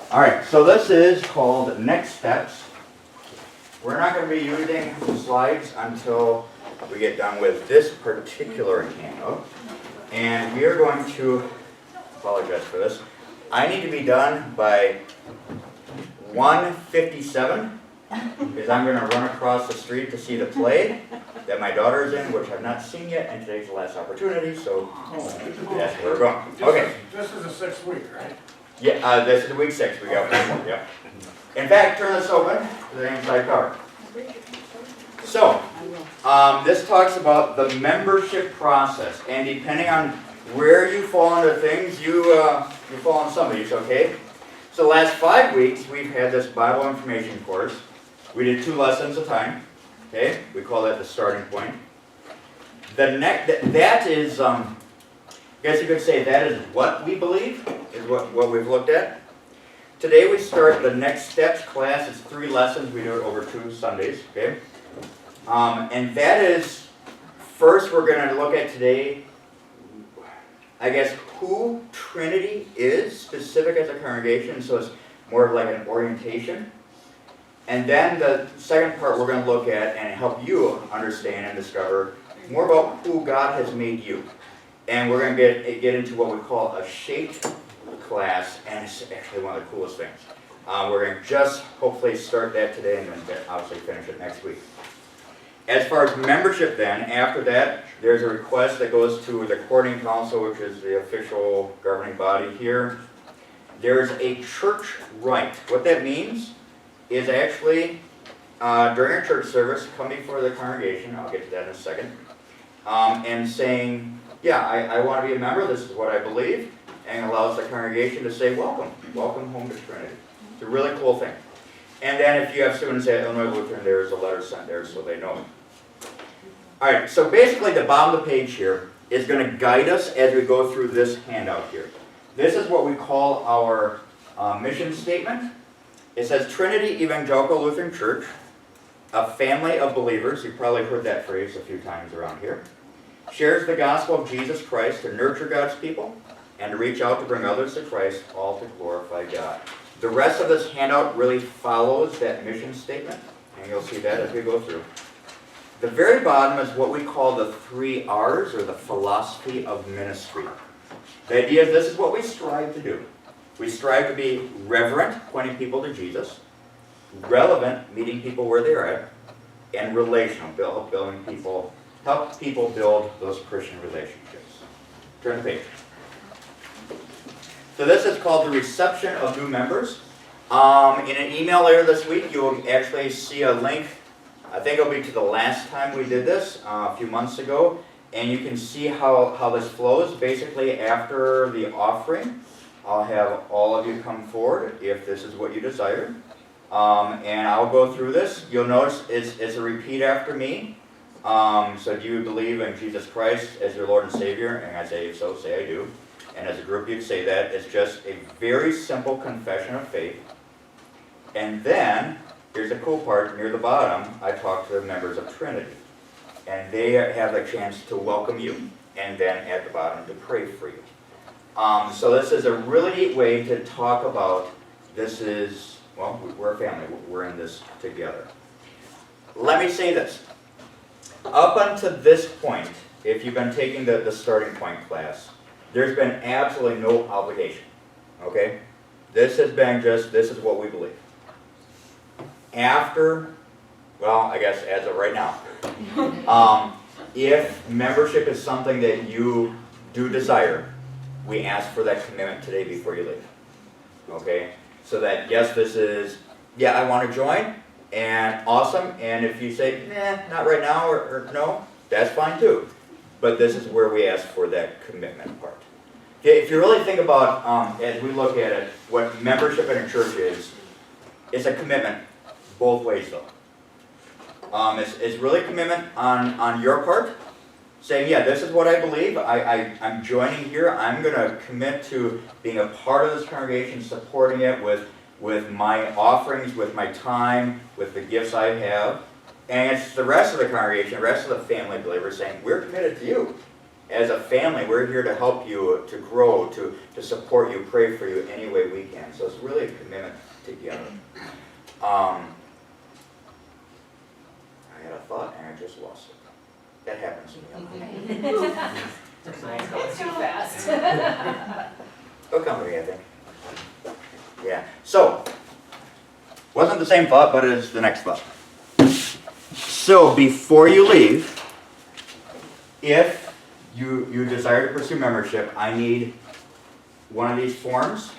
All right, so this is called Next Steps. We're not going to be using the slides until we get done with this particular handout. And we are going to, apologize for this, I need to be done by 1:57 because I'm going to run across the street to see the play that my daughter is in, which I've not seen yet, and today's the last opportunity, so that's where we're going. Okay. This is the 6th week, right? Yeah, this is week 6. We got one more. Yep. In fact, turn this open to the inside cover. So, this talks about the membership process, and depending on where you fall into things, you fall in some of these, okay? So the last 5 weeks, we've had this Bible information course. We did 2 lessons a time, okay? We call that the starting point. That is, I guess you could say that is what we believe, is what we've looked at. Today we start the Next Steps class. It's 3 lessons. We do it over 2 Sundays, okay? And that is, first we're going to look at today, I guess, who Trinity is, specific as a congregation, so it's more of like an orientation. And then the second part we're going to look at and help you understand and discover more about who God has made you. And we're going to get into what we call a shaped class, and it's actually one of the coolest things. We're going to just hopefully start that today and then obviously finish it next week. As far as membership then, after that, there's a request that goes to the Coordinating Council, which is the official governing body here. There's a church right. What that means is actually, during a church service, come before the congregation, I'll get to that in a second, and saying, yeah, I want to be a member, this is what I believe, and allows the congregation to say, welcome home to Trinity. It's a really cool thing. And then if you have students at Illinois Lutheran, there's a letter sent there so they know. All right, so basically the bottom of the page here is going to guide us as we go through this handout here. This is what we call our mission statement. It says Trinity Evangelical Lutheran Church, a family of believers, you've probably heard that phrase a few times around here, shares the gospel of Jesus Christ to nurture God's people and to reach out to bring others to Christ, all to glorify God. The rest of this handout really follows that mission statement, and you'll see that as we go through. The very bottom is what we call the 3 R's, or the philosophy of ministry. The idea is this is what we strive to do. We strive to be reverent, pointing people to Jesus, relevant, meeting people where they're at, and relational, building people, help people build those Christian relationships. Turn the page. So this is called the reception of new members. In an email later this week, you'll actually see a link. I think it'll be to the last time we did this, a few months ago. And you can see how this flows. Basically, after the offering, I'll have all of you come forward if this is what you desire. And I'll go through this. You'll notice it's a repeat after me. So do you believe in Jesus Christ as your Lord and Savior? And I say, if so, say I do. And as a group, you'd say that. It's just a very simple confession of faith. And then, here's the cool part, near the bottom, I talk to the members of Trinity. And they have a chance to welcome you, and then at the bottom to pray for you. So this is a really neat way to talk about, this is, well, we're a family, we're in this together. Let me say this. Up until this point, if you've been taking the starting point class, there's been absolutely no obligation, okay? This has been just, this is what we believe. After, well, I guess as of right now, if membership is something that you do desire, we ask for that commitment today before you leave, okay? So that, yes, this is, yeah, I want to join, and awesome, and if you say, nah, not right now, or no, that's fine too. But this is where we ask for that commitment part. Okay, if you really think about, as we look at it, what membership in a church is, it's a commitment both ways though. It's really commitment on your part, saying, yeah, this is what I believe, I'm joining here, I'm going to commit to being a part of this congregation, supporting it with my offerings, with my time, with the gifts I have. And it's the rest of the congregation, the rest of the family believers saying, we're committed to you. As a family, we're here to help you to grow, to support you, pray for you any way we can. So it's really a commitment together. I had a thought and I just lost it. That happens to me. Mine's going too fast. It'll come to me, I think. Yeah. So, wasn't the same thought, but it is the next thought. So, before you leave, if you desire to pursue membership, I need one of these forms.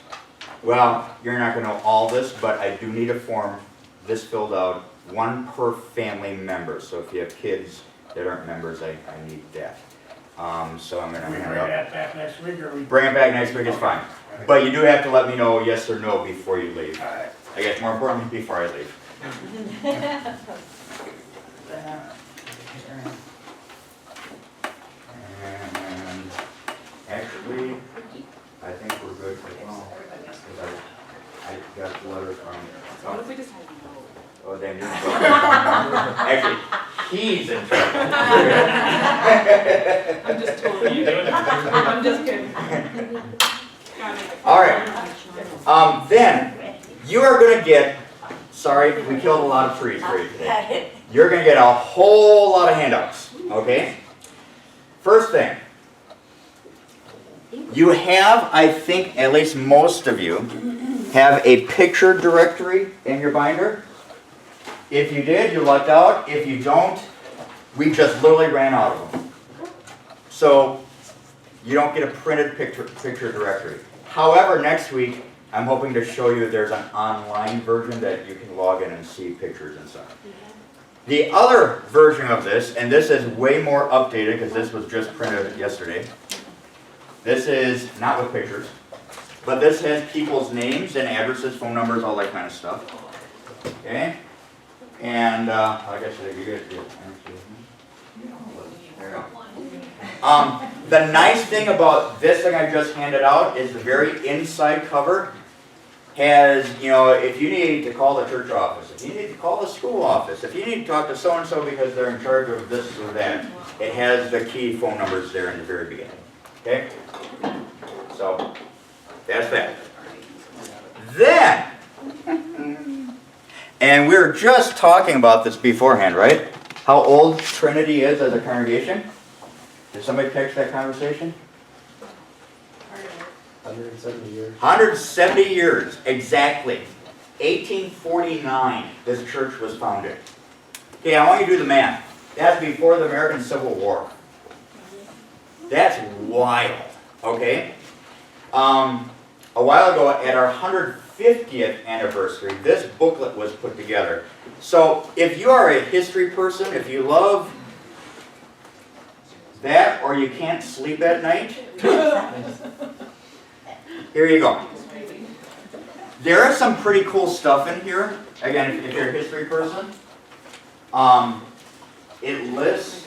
Well, you're not going to know all this, but I do need a form, this filled out, one per family member. So if you have kids that aren't members, I need that. So I'm going to hand it out. Bring it back next week, or we? Bring it back next week is fine. But you do have to let me know yes or no before you leave. All right. I guess more importantly, before I leave. And actually, I think we're good as well. Because I got the letter from. What if we just had no? Oh, damn, you're in trouble. Actually, he's in trouble. I'm just totally kidding. I'm just kidding. All right. Then, you are going to get, sorry, we killed a lot of trees for you today. You're going to get a whole lot of handouts, okay? First thing, you have, I think, at least most of you, have a picture directory in your binder. If you did, you lucked out. If you don't, we just literally ran out of them. So, you don't get a printed picture directory. However, next week, I'm hoping to show you there's an online version that you can log in and see pictures and stuff. The other version of this, and this is way more updated because this was just printed yesterday. This is not with pictures, but this has people's names and addresses, phone numbers, all that kind of stuff. Okay? And, like I said, you guys get it. There you go. The nice thing about this thing I just handed out is the very inside cover has, you know, if you need to call the church office, if you need to call the school office, if you need to talk to so-and-so because they're in charge of this or that, it has the key phone numbers there in the very beginning. Okay? So, that's that. Then, and we were just talking about this beforehand, right? How old Trinity is as a congregation? Did somebody catch that conversation? 170 years. 170 years, exactly. 1849, this church was founded. Okay, I want you to do the math. That's before the American Civil War. That's wild, okay? A while ago, at our 150th anniversary, this booklet was put together. So, if you are a history person, if you love that, or you can't sleep at night, here you go. There is some pretty cool stuff in here. Again, if you're a history person, it lists.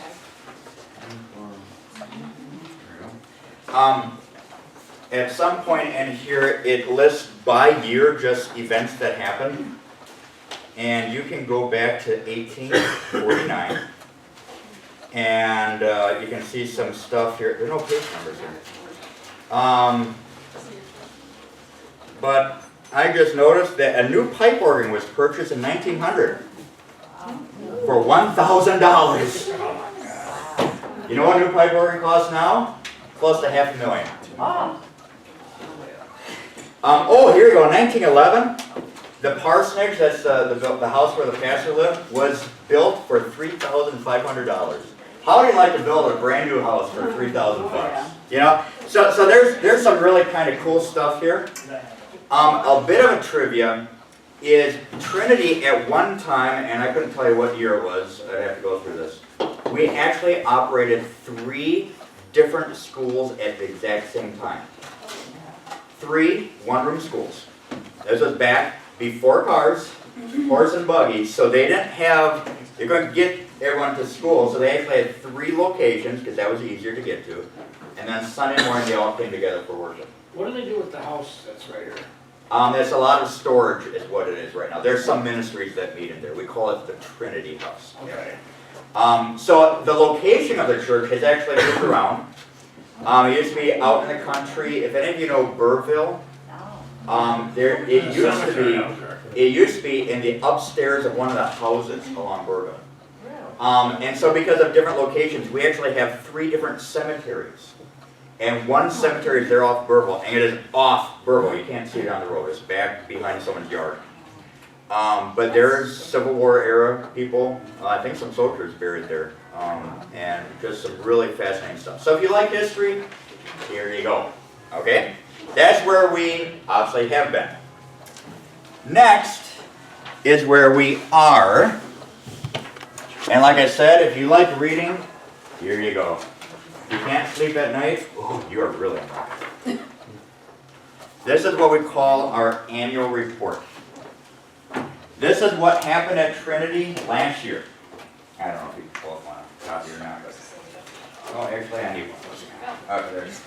At some point in here, it lists by year just events that happened, and you can go back to 1849, and you can see some stuff here. There's no page numbers here. But I just noticed that a new pipe organ was purchased in 1900 for $1,000. You know what a new pipe organ costs now? Close to $500,000. Oh, here you go. 1911, the parsonage, that's the house where the pastor lived, was built for $3,500. How do you like to build a brand new house for $3,000? You know, so there's some really kind of cool stuff here. A bit of a trivia is Trinity at one time, and I couldn't tell you what year it was. I'd have to go through this. We actually operated 3 different schools at the exact same time. 3 one-room schools. This was back before cars, horse and buggies, so they didn't have, they're going to get everyone to school, so they actually had 3 locations, because that was easier to get to, and then Sunday morning they all came together for worship. What do they do with the house that's right here? There's a lot of storage is what it is right now. There's some ministries that meet in there. We call it the Trinity House. Okay. So the location of the church has actually moved around. It used to be out in the country. If any of you know Burrville, it used to be in the upstairs of one of the houses along Burrville. And so because of different locations, we actually have 3 different cemeteries. And one cemetery is there off Burrville, and it is off Burrville. You can't see it on the road. It's back behind someone's yard. But there's Civil War era people. I think some soldiers buried there. And just some really fascinating stuff. So if you like history, here you go. Okay? That's where we obviously have been. Next is where we are. And like I said, if you like reading, here you go. If you can't sleep at night, oh, you are really unlucky. This is what we call our annual report. This is what happened at Trinity last year. I don't know if you can pull up one copy or not, but oh, actually I need one. Okay, there's.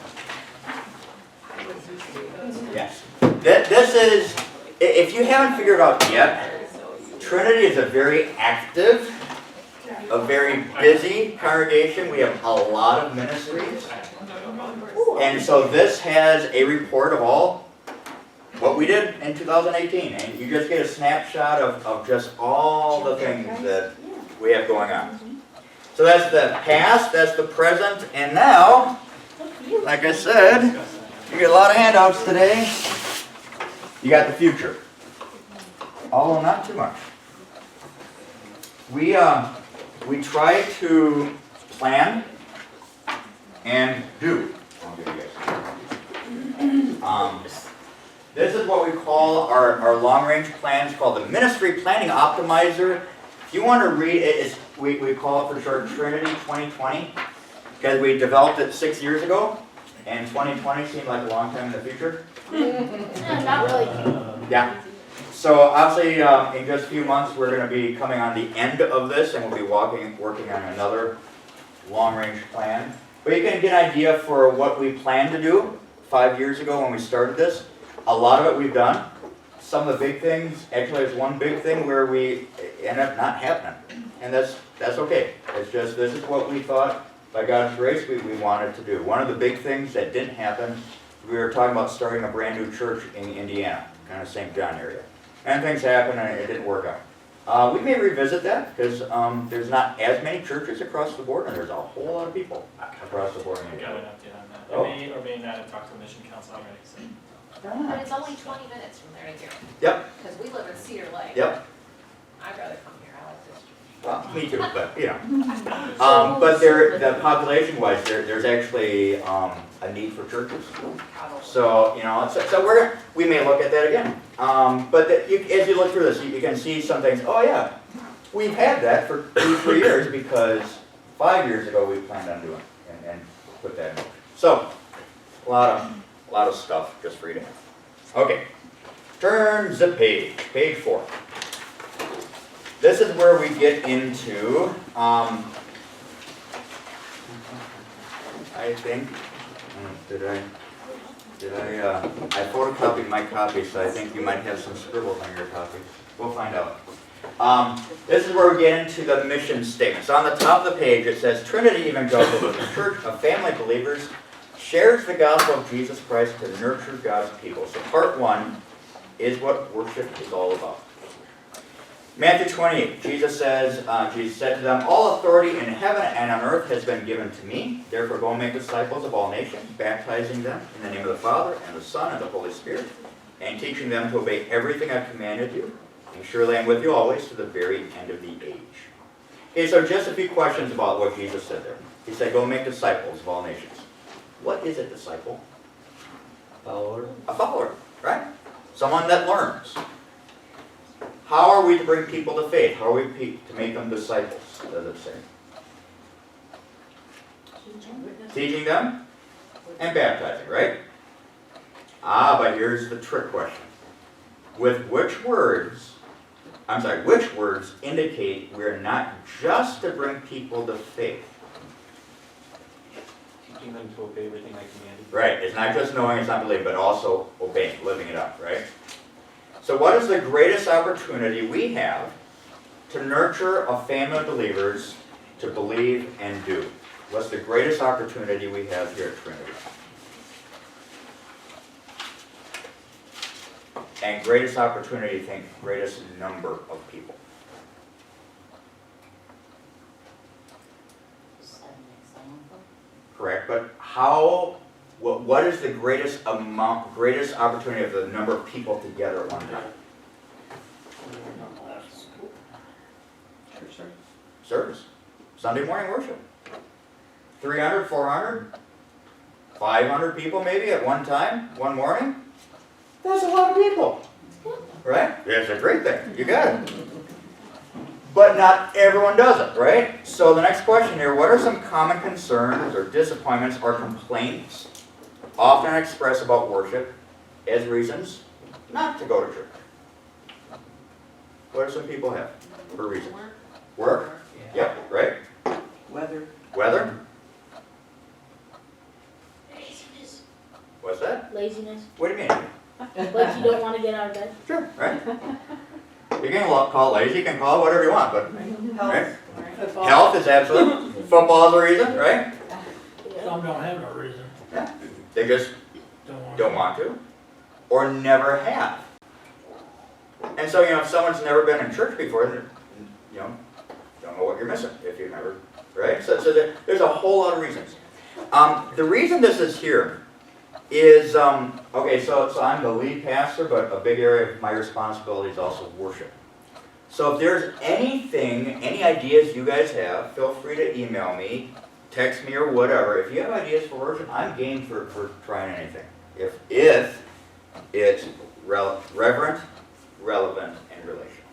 Yes. This is, if you haven't figured out yet, Trinity is a very active, a very busy congregation. We have a lot of ministries. And so this has a report of all what we did in 2018. And you just get a snapshot of just all the things that we have going on. So that's the past, that's the present, and now, like I said, you get a lot of handouts today. You got the future. Although not too much. We try to plan and do. I'll give you guys. This is what we call our long-range plan. It's called the Ministry Planning Optimizer. If you want to read it, we call it for short Trinity 2020 because we developed it 6 years ago, and 2020 seemed like a long time in the future. Not really. Yeah. So obviously, in just a few months, we're going to be coming on the end of this, and we'll be working on another long-range plan. But you can get an idea for what we planned to do 5 years ago when we started this. A lot of it we've done. Some of the big things, actually there's one big thing where we end up not happening. And that's okay. It's just, this is what we thought, by God's grace, we wanted to do. One of the big things that didn't happen, we were talking about starting a brand new church in Indiana, kind of St. John area. And things happened and it didn't work out. We may revisit that because there's not as many churches across the board, and there's a whole lot of people across the board. I got an update on that. Oh. I may or may not have talked to the mission council already. So. But it's only 20 minutes from there to here. Yep, Because we live in Cedar Lake. yep. I'd rather come here, I like this. Well, me too, but you know. But the population-wise, there's actually a need for churches. So, you know, so we may look at that again. But as you look through this, you can see some things. Oh yeah, we've had that for 2-3 years because 5 years ago we planned on doing it and put that in motion. So, a lot of stuff just for you to have. Okay, turn the page 4. This is where we get into, I think, I photocopied my copy, so I think you might have some scribbles on your copy. We'll find out. This is where we get into the mission statement. So on the top of the page it says, Trinity Evangelical Church of Family Believers shares the gospel of Jesus Christ to nurture God's people. So part 1 is what worship is all about. Matthew 28, Jesus said to them, all authority in heaven and on earth has been given to me. Therefore go and make disciples of all nations, baptizing them in the name of the Father and the Son and the Holy Spirit, and teaching them to obey everything I've commanded you. And surely I am with you always to the very end of the age. Okay, so just a few questions about what Jesus said there. He said, go and make disciples of all nations. What is a disciple? Follower. A follower, right? Someone that learns. How are we to bring people to faith? How are we to make them disciples, does it say? Teaching them and baptizing, right? But here's the trick question. Which words indicate we're not just to bring people to faith? Teaching them to obey everything I commanded. Right, it's not just knowing, it's not believing, but also obeying, living it up, right? So what is the greatest opportunity we have to nurture a family of believers to believe and do? What's the greatest opportunity we have here at Trinity? And greatest opportunity, think greatest number of people. Correct, but how, what is the greatest amount, greatest opportunity of the number of people together at one time? Church service. Service. Sunday morning worship. 300, 400, 500 people maybe at one time, one morning? That's a lot of people. Right? It's a great thing. You got it. But not everyone does it, right? So the next question here, what are some common concerns or disappointments or complaints often expressed about worship as reasons not to go to church? What do some people have for reasons? Work? Yep, right? Weather. Weather? Laziness. What's that? Laziness. What do you mean? Like you don't want to get out of bed. Sure, right? You can call it lazy, you can call it whatever you want, but right? Health is absolute. Football is a reason, right? Yeah. Some don't have no reason. They just don't want to, or never have. And so, if someone's never been in church before, then, don't know what you're missing if you've never, right? So there's a whole lot of reasons. The reason this is here is, okay, so I'm the lead pastor, but a big area of my responsibility is also worship. So if there's anything, any ideas you guys have, feel free to email me, text me or whatever. If you have ideas for worship, I'm game for trying anything. If it's reverent, relevant, and relational.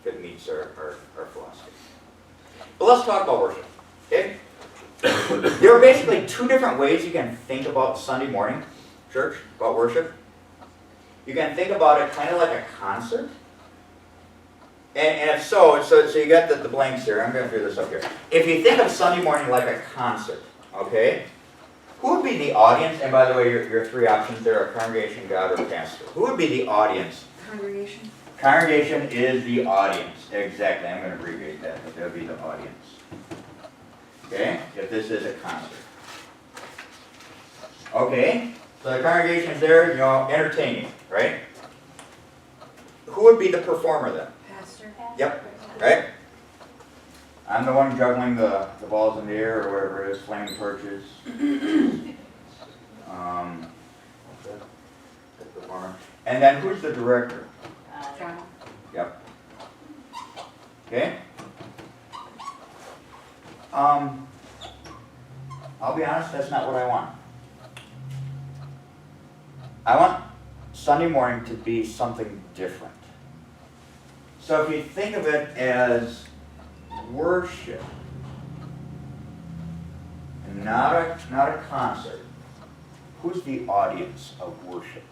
If it meets our philosophy. But let's talk about worship, okay? There are basically two different ways you can think about Sunday morning church, about worship. You can think about it kind of like a concert. And if so you got the blanks here. I'm going to do this up here. If you think of Sunday morning like a concert, okay, who would be the audience? And by the way, your three options there are congregation, God, or pastor. Who would be the audience? Congregation. Congregation is the audience. Exactly. I'm going to abbreviate that, but that would be the audience. Okay? If this is a concert. Okay? So the congregation is there, entertaining, right? Who would be the performer then? Pastor. Yep. Right? I'm the one juggling the balls in the air or whatever it is, flaming torches. The performer. And then who's the director? Yep. Okay? I'll be honest, that's not what I want. I want Sunday morning to be something different. So if you think of it as worship, and not a concert, who's the audience of worship?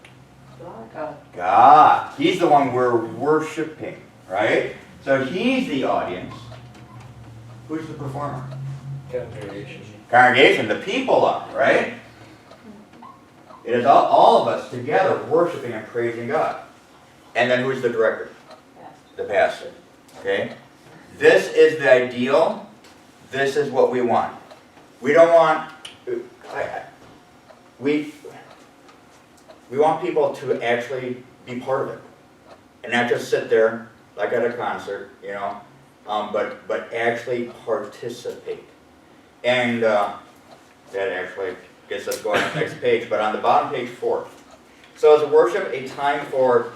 God. God. He's the one we're worshiping, right? So he's the audience. Who's the performer? Congregation. Congregation, the people are, right? It is all of us together worshiping and praising God. And then who's the director? The pastor. Okay? This is the ideal. This is what we want. We don't want... We want people to actually be part of it. And not just sit there like at a concert, but actually participate. And that actually gets us going on the next page, but on the bottom, page 4. So is worship a time for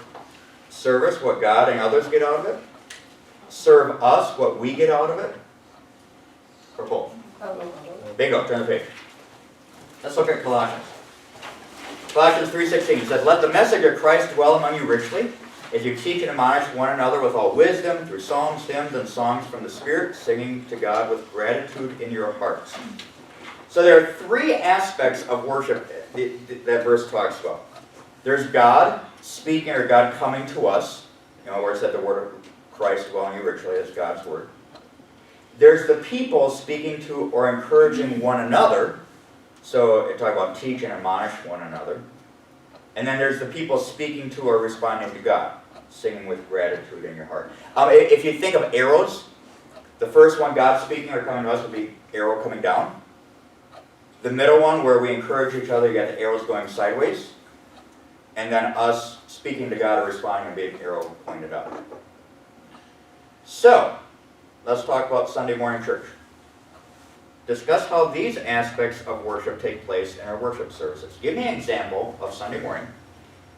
service, what God and others get out of it? Serve us, what we get out of it? Or both? Bingo, turn the page. Let's look at Colossians. Colossians 3:16 says, "Let the message of Christ dwell among you richly, as you teach and admonish one another with all wisdom, through psalms, hymns, and songs from the Spirit, singing to God with gratitude in your hearts." So there are three aspects of worship that verse talks about. There's God speaking, or God coming to us, where it said the word of Christ dwelling you richly, as God's word. There's the people speaking to or encouraging one another. So it talks about teach and admonish one another. And then there's the people speaking to or responding to God, singing with gratitude in your heart. If you think of arrows, the first one, God speaking or coming to us, would be arrow coming down. The middle one where we encourage each other, you got the arrows going sideways. And then us speaking to God or responding, a big arrow pointed up. So, let's talk about Sunday morning church. Discuss how these aspects of worship take place in our worship services. Give me an example of Sunday morning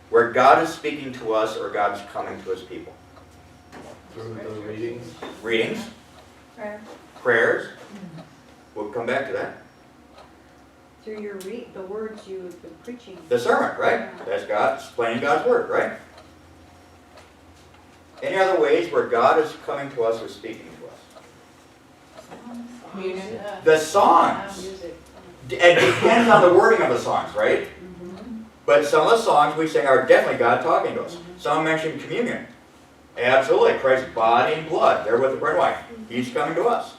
where God is speaking to us or God is coming to his people. Through the readings. Readings, Prayer. prayers, we'll come back to that. Through your the words you've been preaching. The sermon, right? That's God explaining God's word, right? Any other ways where God is coming to us or speaking to us? Communion. The songs. Music. It depends on the wording of the songs, right? But some of the songs we sing are definitely God talking to us. Some mention communion. Absolutely, Christ's body and blood. There with the bread and wine. He's coming to us.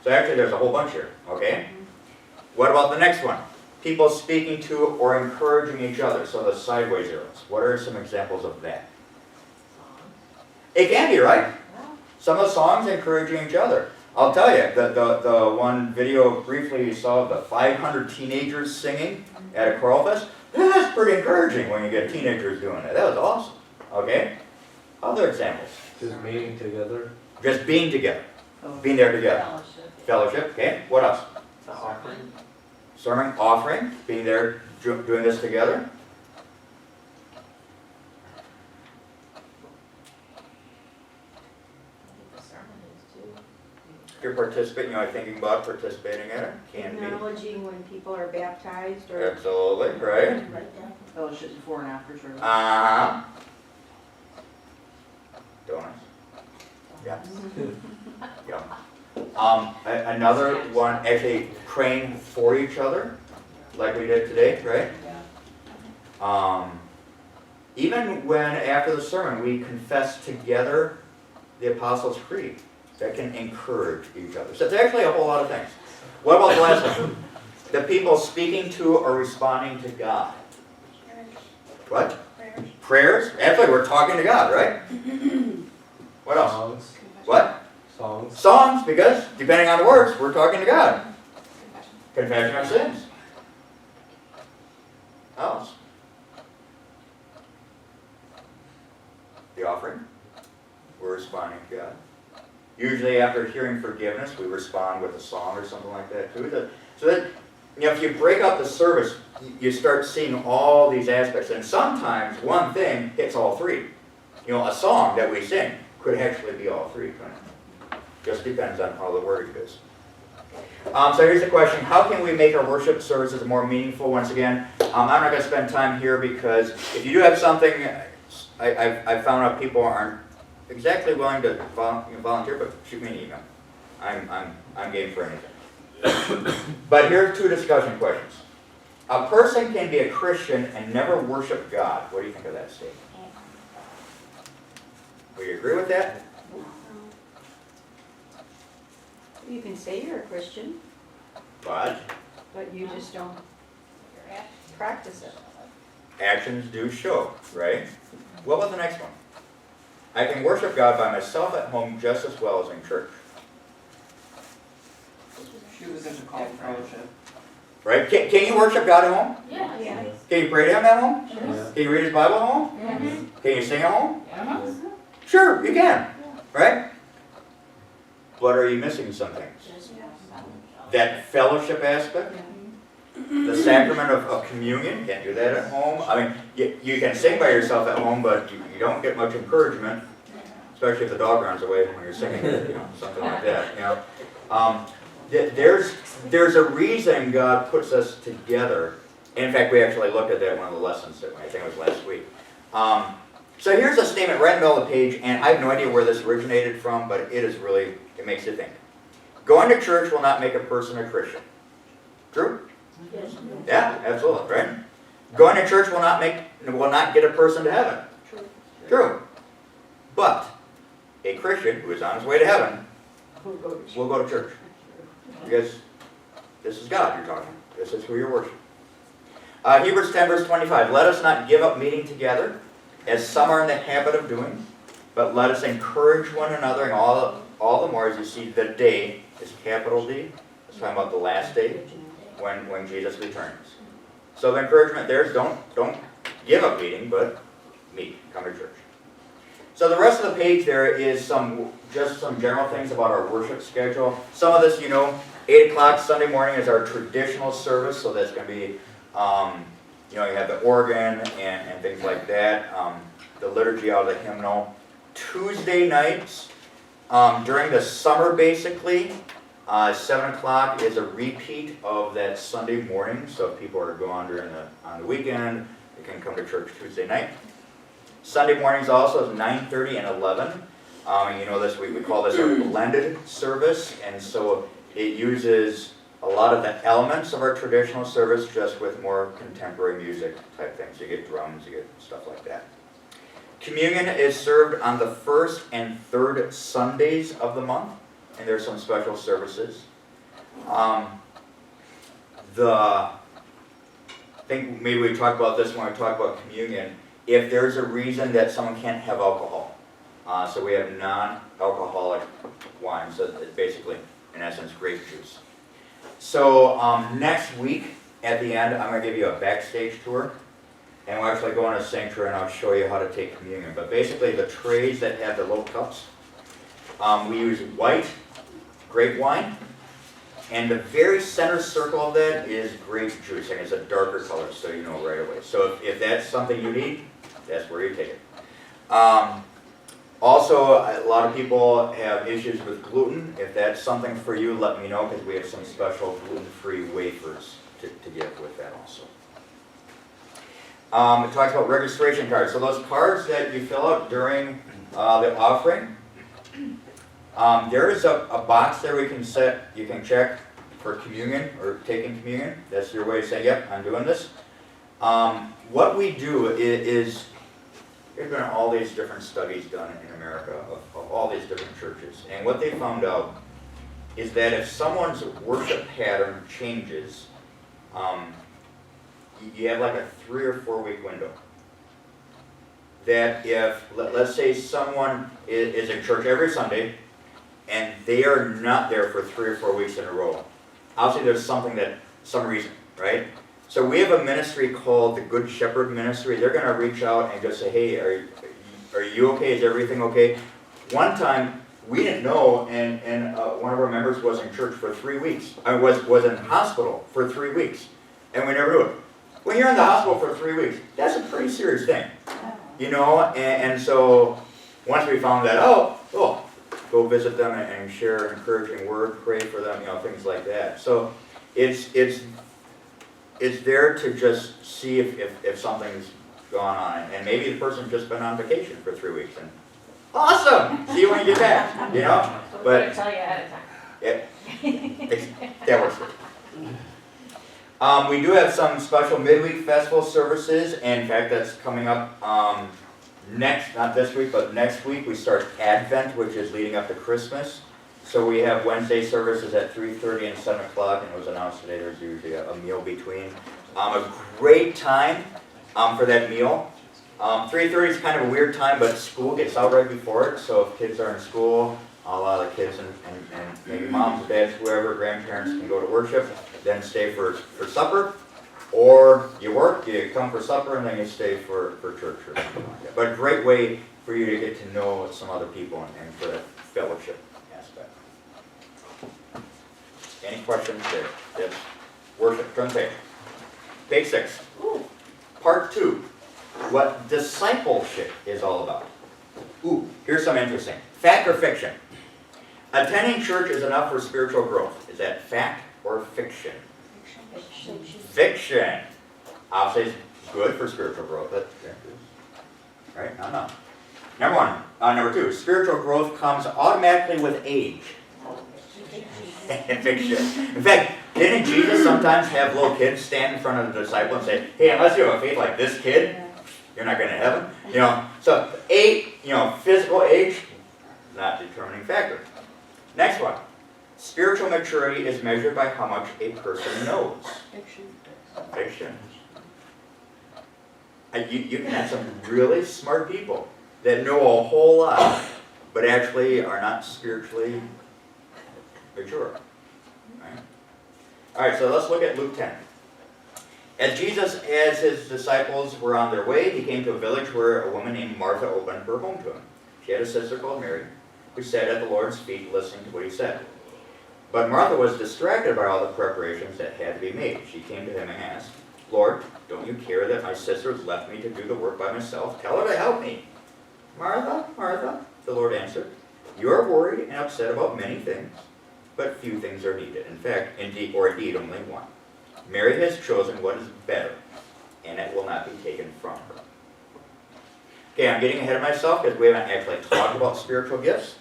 So actually there's a whole bunch here, okay? What about the next one? People speaking to or encouraging each other. So the sideways arrows. What are some examples of that? It can be, right? Some of the songs encouraging each other. I'll tell you, the one video briefly you saw of the 500 teenagers singing at a choral fest, that's pretty encouraging when you get teenagers doing it. That was awesome, okay? Other examples. Just meeting together. Just being together, Oh. being there together. Fellowship. Fellowship, okay? What else? The offering. Sermon, offering, being there, doing this together. The sermon is too. If you're participating, thinking about participating in it, can be. Acknowledging when people are baptized or Absolutely, right? Write down. fellowship before and after service. Uh-huh. Donuts. Yeah. Yeah. Another one, actually praying for each other, like we did today, right? Even when after the sermon we confess together the Apostles' Creed, that can encourage each other. So it's actually a whole lot of things. What about the last one? The people speaking to or responding to God. What? Prayers. Prayers? Absolutely, we're talking to God, right? What else? Songs. What? Songs. Songs, because depending on the words, we're talking to God. Confession of sins. What else? The offering. We're responding to God. Usually after hearing forgiveness, we respond with a song or something like that too. So that, if you break up the service, you start seeing all these aspects. And sometimes one thing hits all three. A song that we sing could actually be all three, couldn't it? Just depends on how the wording is. So here's the question: how can we make our worship services more meaningful? Once again, I'm not going to spend time here because if you do have something, I found out people aren't exactly willing to volunteer, but shoot me an email. I'm game for anything. But here are two discussion questions. A person can be a Christian and never worship God. What do you think of that statement? Will you agree with that? You can say you're a Christian, But but you just don't Your act. practice it. actions do show, right? What about the next one? I can worship God by myself at home just as well as in church. She was into call to fellowship. Right? Can you worship God at home? Yeah. Yeah. Can you pray to Him at home? Yes. Can you read His Bible at home? Yes. Can you sing at home? Yes. Sure, you can. Right? But are you missing some things? That fellowship aspect? The sacrament of communion, can't do that at home. I mean, you can sing by yourself at home, but you don't get much encouragement, especially if the dog runs away when you're singing, something like that, There's a reason God puts us together. In fact, we actually looked at that in one of the lessons, I think it was last week. So here's a statement right in the middle of the page, and I have no idea where this originated from, but it makes you think. Going to church will not make a person a Christian. True? Yes. Yeah, absolutely, right? Going to church will not get a person to heaven. True. But a Christian who is on his way to heaven will go to church. Because this is God you're talking to. This is who you're worshiping. Hebrews 10 verse 25. Let us not give up meeting together, as some are in the habit of doing, but let us encourage one another, and all the more as you see the day is capital D. It's talking about the last day, when Jesus returns. So the encouragement there is don't give up meeting, but meet, come to church. So the rest of the page there is just some general things about our worship schedule. Some of this, 8 o'clock Sunday morning is our traditional service, so that's going to be, you have the organ and things like that, the liturgy out of the hymnal. Tuesday nights, during the summer basically, 7 o'clock is a repeat of that Sunday morning, so if people are going on the weekend, they can come to church Tuesday night. Sunday mornings also is 9:30 and 11. We call this our blended service, and so it uses a lot of the elements of our traditional service just with more contemporary music type things. You get drums, you get stuff like that. Communion is served on the first and third Sundays of the month, and there's some special services. I think maybe we talked about this when we talked about communion. If there's a reason that someone can't have alcohol, so we have non-alcoholic wine, so it's basically, in essence, grape juice. So next week, at the end, I'm going to give you a backstage tour, and we'll actually go in a sanctuary and I'll show you how to take communion. But basically, the trays that have the little cups, we use white grape wine, and the very center circle of that is grape juice, and it's a darker color, so you know right away. So if that's something you need, that's where you take it. Also, a lot of people have issues with gluten. If that's something for you, let me know, because we have some special gluten-free wafers to give with that also. It talks about registration cards. So those cards that you fill out during the offering, there is a box there you can check for communion or taking communion. That's your way of saying, yep, I'm doing this. What we do is there's been all these different studies done in America of all these different churches. And what they found out is that if someone's worship pattern changes, you have like a 3 or 4 week window. That if, let's say someone is in church every Sunday, and they are not there for 3 or 4 weeks in a row, obviously there's some reason, right? So we have a ministry called the Good Shepherd Ministry. They're going to reach out and just say, hey, are you okay? Is everything okay? One time, we didn't know, and one of our members was in church for 3 weeks. I was in hospital for 3 weeks, and we never knew it. When you're in the hospital for 3 weeks, that's a pretty serious thing, and so once we found that out, go visit them and share an encouraging word, pray for them, things like that. So it's there to just see if something's gone on, and maybe the person's just been on vacation for 3 weeks, and awesome, see you when you get back, So we're gonna But tell you ahead of time. that works. We do have some special midweek festival services, and in fact that's coming up not this week, but next week. We start Advent, which is leading up to Christmas. So we have Wednesday services at 3:30 and 7 o'clock, and it was announced today there's usually a meal between. A great time for that meal. 3:30 is kind of a weird time, but school gets out right before it, so if kids are in school, a lot of the kids and maybe moms, dads, whoever, grandparents can go to worship, then stay for supper, or you work, you come for supper, and then you stay for church or something like that. But a great way for you to get to know some other people and for that fellowship aspect. Any questions there? Yes. Worship, turn page. Page 6. Part 2. What discipleship is all about. Here's some interesting. Fact or fiction? Attending church is enough for spiritual growth. Is that fact or fiction? Fiction. Obviously, it's good for spiritual growth. Right? No. Number 2. Spiritual growth comes automatically with age. Fiction. In fact, didn't Jesus sometimes have little kids stand in front of the disciple and say, hey, unless you have a faith like this kid, you're not going to heaven? So age, physical age, not a determining factor. Next one. Spiritual maturity is measured by how much a person knows. Fiction. You can have some really smart people that know a whole lot, but actually are not spiritually mature. Right? All right, so let's look at Luke 10. As his disciples were on their way, he came to a village where a woman named Martha opened her home to him. She had a sister called Mary, who sat at the Lord's feet listening to what he said. But Martha was distracted by all the preparations that had to be made. She came to him and asked, Lord, don't you care that my sister has left me to do the work by myself? Tell her to help me. Martha, Martha, the Lord answered, you are worried and upset about many things, but few things are needed. In fact, indeed only one. Mary has chosen what is better, and it will not be taken from her. Okay, I'm getting ahead of myself because we haven't actually talked about spiritual gifts.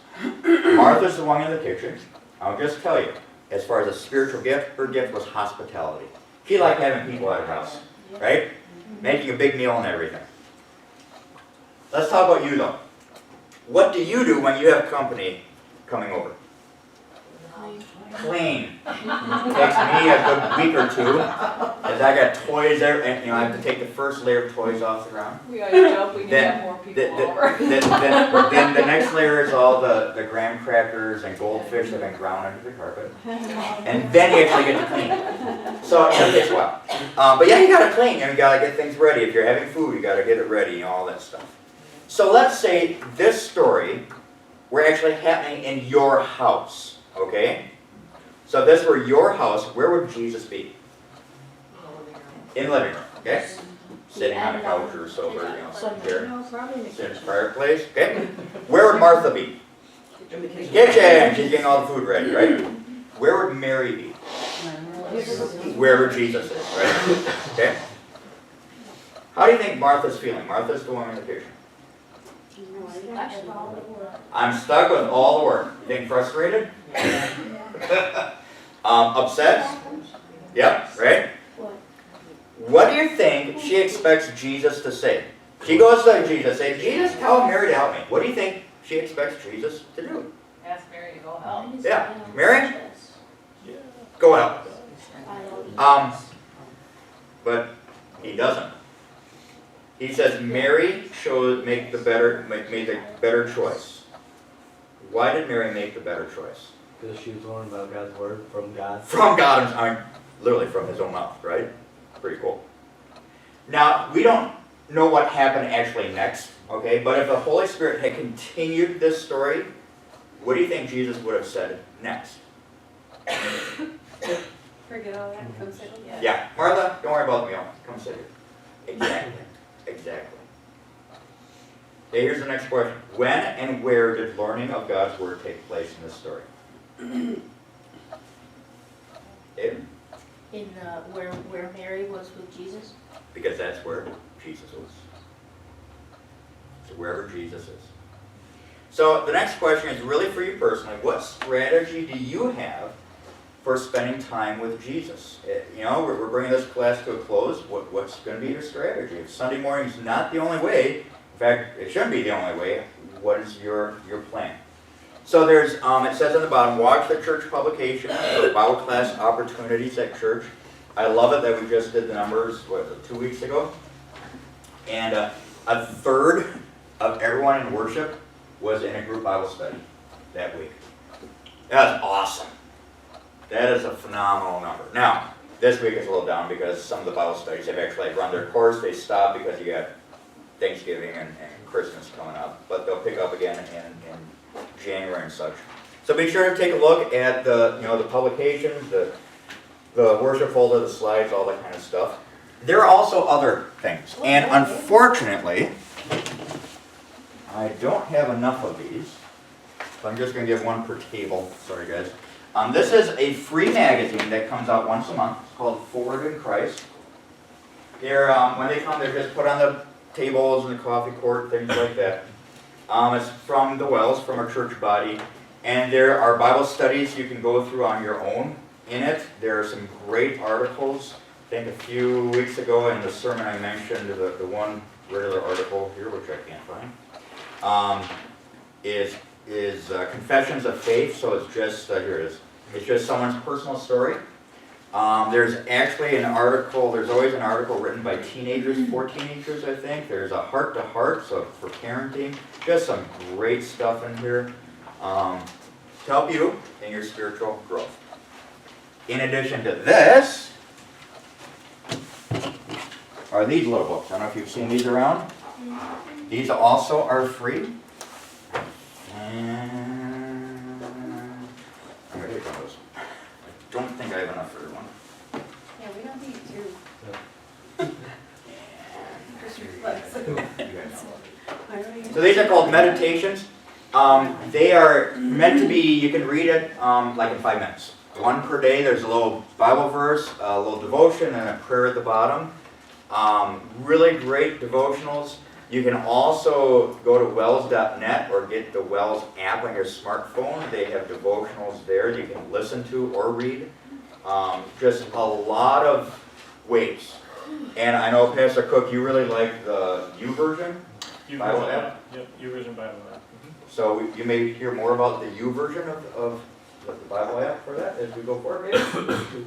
Martha's the one in the kitchen. I'll just tell you, as far as a spiritual gift, her gift was hospitality. She liked having people at her house, right? Making a big meal and everything. Let's talk about you though. What do you do when you have company coming over? Clean. Takes me a good week or two, as I got toys there, and I have to take the first layer of toys off the ground. We gotta jump, we can have more people over. Then the next layer is all the graham crackers and goldfish that have been ground under the carpet. And then you actually get to clean. So it takes a while. But yeah, you gotta clean, and you gotta get things ready. If you're having food, you gotta get it ready, all that stuff. So let's say this story were actually happening in your house, okay? So if this were your house, where would Jesus be? In the living room, okay? Sitting on a couch or sofa, here. No, probably in the Sitting in the kitchen. fireplace, okay? Where would Martha be? Kitchen! She's getting all the food ready, right? Where would Mary be? Wherever Jesus is, right? Okay? How do you think Martha's feeling? Martha's the one in the kitchen. I'm stuck with all the work. You think frustrated? Upset? Yep, right? What do you think she expects Jesus to say? She goes to Jesus, say, Jesus, tell Mary to help me. What do you think she expects Jesus to do? Ask Mary to go help. Yeah, Mary? Go help. But he doesn't. He says Mary made the better choice. Why did Mary make the better choice? Because she was learning about God's word from God. From God, I mean, literally from his own mouth, right? Pretty cool. Now, we don't know what happened actually next, okay? But if the Holy Spirit had continued this story, what do you think Jesus would have said next? Forget all that, come sit with me. Yeah, Martha, don't worry about the meal. Come sit here. Exactly. Exactly. Okay, here's the next question. When and where did learning of God's Word take place in this story? David? In where Mary was with Jesus? Because that's where Jesus was. So wherever Jesus is. So the next question is really for you personally. What strategy do you have for spending time with Jesus? We're bringing this class to a close. What's going to be your strategy? If Sunday morning is not the only way, in fact, it shouldn't be the only way, what is your plan? So there's, it says on the bottom, watch the church publication for Bible class opportunities at church. I love it that we just did the numbers, 2 weeks ago? And a third of everyone in worship was in a group Bible study that week. That's awesome. That is a phenomenal number. Now, this week is a little down because some of the Bible studies have actually run their course. They stopped because you got Thanksgiving and Christmas coming up. But they'll pick up again in January and such. So be sure to take a look at the publications, the worship folder, the slides, all that kind of stuff. There are also other things. And unfortunately, I don't have enough of these. So I'm just going to give one per table. Sorry, guys. This is a free magazine that comes out once a month. It's called Forward in Christ. When they come, they're just put on the tables and the coffee court, things like that. It's from the Wells, from our church body. And there are Bible studies you can go through on your own in it. There are some great articles. I think a few weeks ago in the sermon I mentioned, the one regular article here, which I can't find, is Confessions of Faith. So it's just, here it is. It's just someone's personal story. There's actually an article, there's always an article written by teenagers, for teenagers I think. There's a Heart to Heart, so for parenting. Just some great stuff in here to help you in your spiritual growth. in addition to this, are these little books. I don't know if you've seen these around. These also are free. And I'm going to take one of those. I don't think I have enough for one. Yeah, we don't need two. Just You reflex. guys know. So these are called meditations. They are meant to be, you can read it like in 5 minutes. One per day. There's a little Bible verse, a little devotion, and a prayer at the bottom. Really great devotionals. You can also go to wells.net or get the Wells app on your smartphone. They have devotionals there you can listen to or read. Just a lot of ways. And I know, Pastor Cook, you really like the YouVersion Bible app? Yep, YouVersion Bible app. So you may hear more about the YouVersion of the Bible app for that as we go forward, maybe.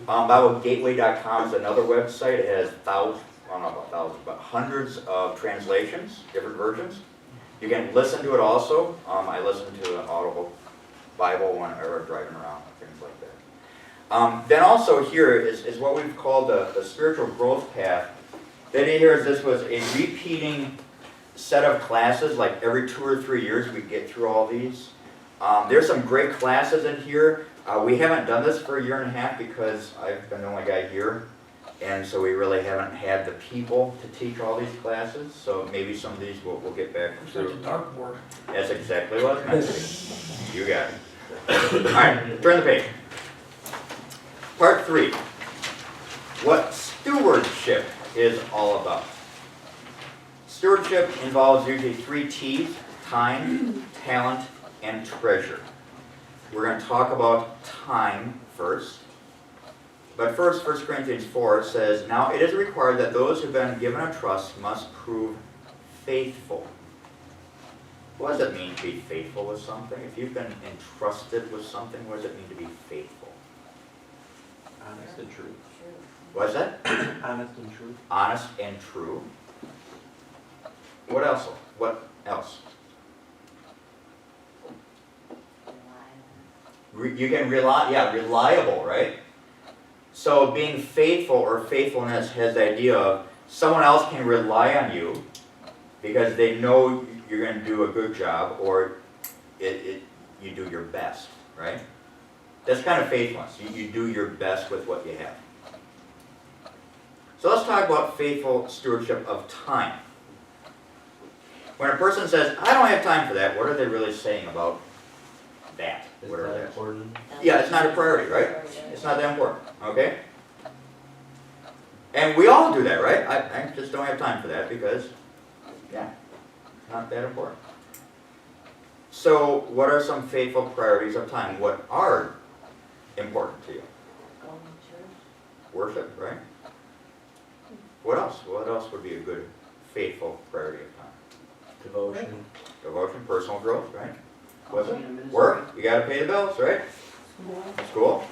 BibleGateway.com is another website. It has thousands, I don't know about thousands, but hundreds of translations, different versions. You can listen to it also. I listen to an Audible Bible whenever I'm driving around, things like that. Then also here is what we've called the spiritual growth path. The idea here is this was a repeating set of classes, like every 2 or 3 years we get through all these. There's some great classes in here. We haven't done this for a year and a half because I've been the only guy here, and so we really haven't had the people to teach all these classes, so maybe some of these we'll get back through. It's like a dartboard. That's exactly what it's meant to be. You got it. Alright, turn the page. Part 3. What stewardship is all about. Stewardship involves usually 3 T's: time, talent, and treasure. We're going to talk about time first. But first, 1 Corinthians 4 says, "Now it is required that those who have been given a trust must prove faithful." What does it mean to be faithful with something? If you've been entrusted with something, what does it mean to be faithful? Honest and true. What is that? Honest and true. Honest and true. What else? What else? You can rely, reliable, right? So being faithful or faithfulness has the idea of someone else can rely on you because they know you're going to do a good job, or you do your best, right? That's kind of faithfulness. You do your best with what you have. So let's talk about faithful stewardship of time. When a person says, "I don't have time for that," what are they really saying about that? Is Whatever that that is. important? Yeah, it's not a priority, right? It's not that important, okay? And we all do that, right? I just don't have time for that because, yeah, not that important. So what are some faithful priorities of time? What are important to you? Worship, right? What else? What else would be a good faithful priority of time? Devotion. Devotion, personal growth, right? What's it? Work, you gotta pay the bills, right? School.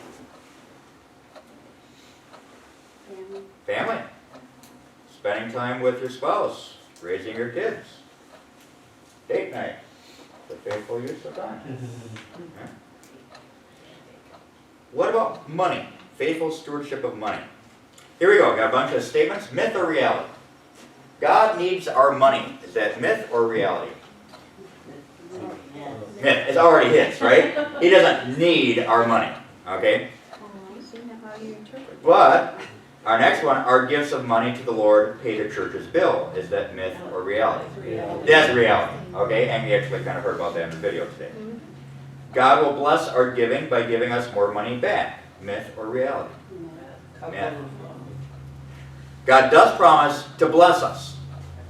Family. Spending time with your spouse, raising your kids. Date night. The faithful use of time. Yeah. What about money? Faithful stewardship of money. Here we go, got a bunch of statements. Myth or reality? God needs our money. Is that myth or reality? Myth. It's already his, right? He doesn't need our money, okay? But our next one, our gifts of money to the Lord pay the church's bill. Is that myth or reality? That's reality, okay? And we actually kind of heard about that in the video today. God will bless our giving by giving us more money back. Myth or reality? Myth. God does promise to bless us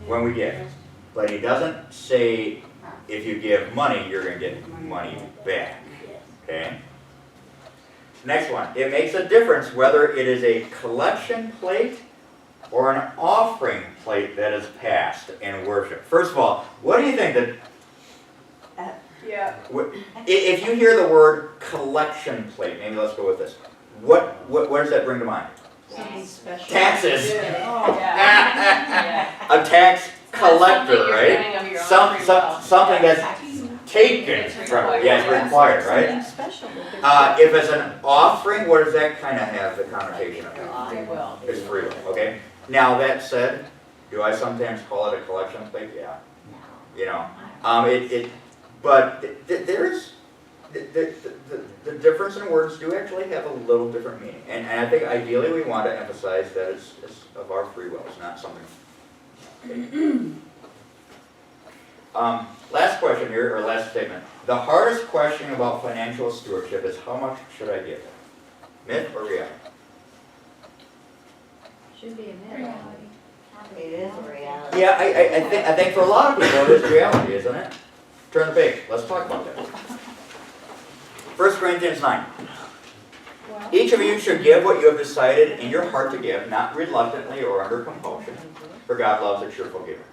when we give, but He doesn't say if you give money, you're going to get money back, okay? Next one, it makes a difference whether it is a collection plate or an offering plate that is passed in worship. First of all, what do you think that, Yeah. if you hear the word collection plate, maybe let's go with this, what does that bring to mind? Something special. Taxes. Yeah. A tax collector, Something you're right? getting of your own free will. Something that's taken from, yeah, it's required, right? Something special that If it's an offering, what does that kind of have the connotation of? Free will. It's free will, okay? Now, that said, do I sometimes call it a collection plate? Yeah. You know, but there's, the difference in words do actually have a little different meaning. And I think ideally we want to emphasize that it's of our free will, it's not something. Last question here, or last statement. The hardest question about financial stewardship is how much should I give? Myth or reality? should be a myth. Reality. It is a reality. Yeah, I think for a lot of people it is reality, isn't it? Turn the page, let's talk about that. 1 Corinthians 9. Well, Each of you should give what you have decided in your heart to give, not reluctantly or under compulsion, for God loves a cheerful giver.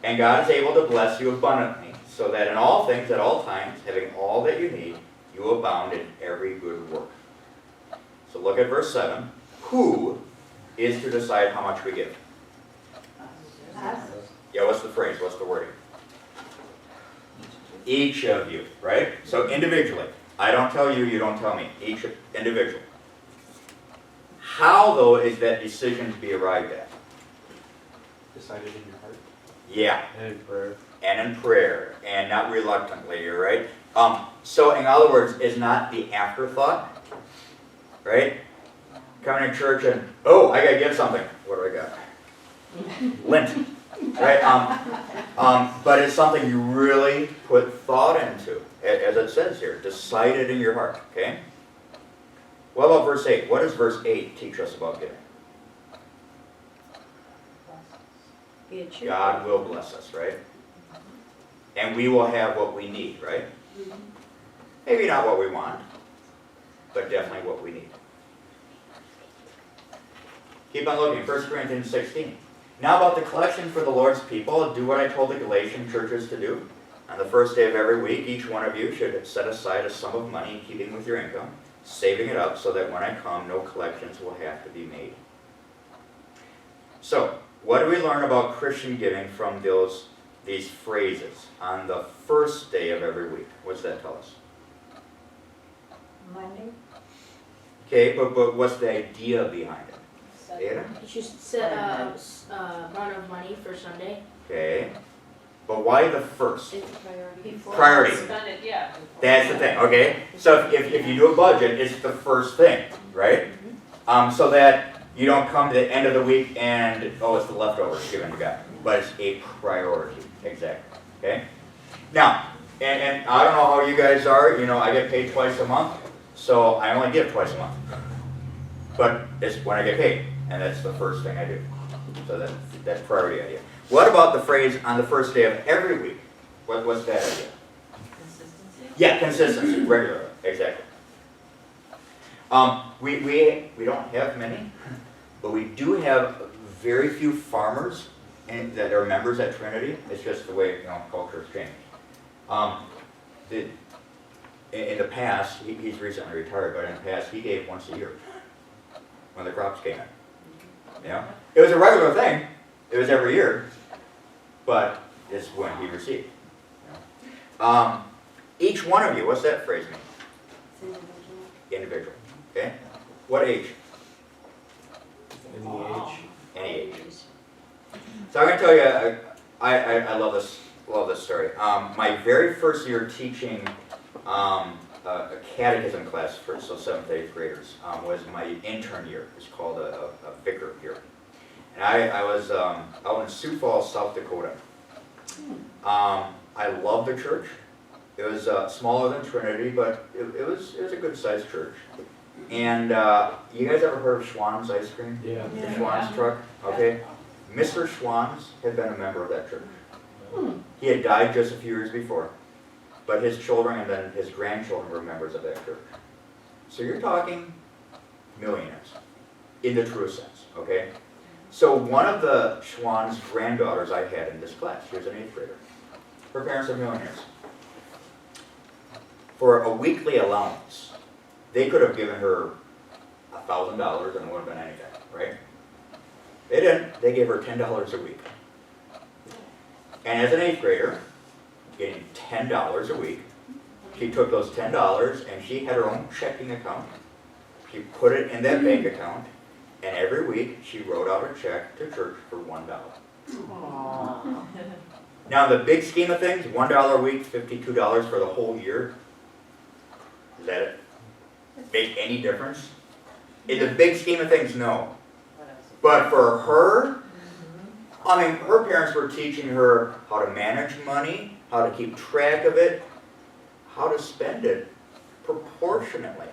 And God is able to bless you abundantly, so that in all things, at all times, having all that you need, you abound in every good work. So look at verse 7. Who is to decide how much we give? Yeah, what's the phrase? What's the wording? Each of you, right? So individually. I don't tell you, you don't tell me. Each individual. How, though, is that decision to be arrived at? Decided in your heart. Yeah, And in prayer. and in prayer, and not reluctantly, right? So in other words, is not the afterthought, right? Coming to church and, oh, I gotta give something. What do I got? Lint, right? But it's something you really put thought into, as it says here, decided in your heart, okay? What about verse 8? What does verse 8 teach us about giving? be a cheerful. God will bless us, right? And we will have what we need, right? Maybe not what we want, but definitely what we need. Keep on looking, 1 Corinthians 16. Now about the collection for the Lord's people, do what I told the Galatian churches to do. On the first day of every week, each one of you should set aside a sum of money in keeping with your income, saving it up so that when I come, no collections will have to be made. So, what do we learn about Christian giving from these phrases? On the first day of every week. What's that tell us? Monday. Okay, but what's the idea behind it? Ada? You should set a amount of money for Sunday. Okay. But why the first? It's a priority. Priority. Spend it, yeah. That's the thing, okay? So if you do a budget, it's the first thing, right? So that you don't come to the end of the week and, oh, it's the leftovers given to God. But it's a priority, exactly, okay? Now, and I don't know how you guys are, you know, I get paid twice a month, so I only give twice a month. But it's when I get paid, and that's the first thing I do. So that's priority idea. What about the phrase on the first day of every week? What's that idea? Consistency. Yeah, consistency, regular, exactly. We don't have many, but we do have very few farmers that are members at Trinity. It's just the way, you know, culture's changed. In the past, he's recently retired, but in the past he gave once a year when the crops came in. You know, it was a regular thing. It was every year, but it's when he received. You know? Each one of you, what's that phrase mean? Individual. Okay. What age? Any age. Any age. So I'm going to tell you, I love this story. My very first year teaching a catechism class for 7th, 8th graders was my intern year. It's called a vicar year. And I was out in Sioux Falls, South Dakota. I loved the church. It was smaller than Trinity, but it was a good sized church. And you guys ever heard of Schwann's ice cream? Yeah. The Schwann's truck? Okay. Mr. Schwann's had been a member of that church. He had died just a few years before, but his children and then his grandchildren were members of that church. So you're talking millionaires, in the truest sense, okay? So one of the Schwann's granddaughters I had in this class, she was an 8th grader. Her parents are millionaires. For a weekly allowance, they could have given her $1,000 and it wouldn't have been anything, right? They didn't. They gave her $10 a week. And as an 8th grader, getting $10 a week. She took those $10 and she had her own checking account. She put it in that bank account, and every week she wrote out a check to church for $1. Now, in the big scheme of things, $1 a week, $52 for the whole year, does that make any difference? In the big scheme of things, no. But for her, I mean, her parents were teaching her how to manage money, how to keep track of it, how to spend it proportionately.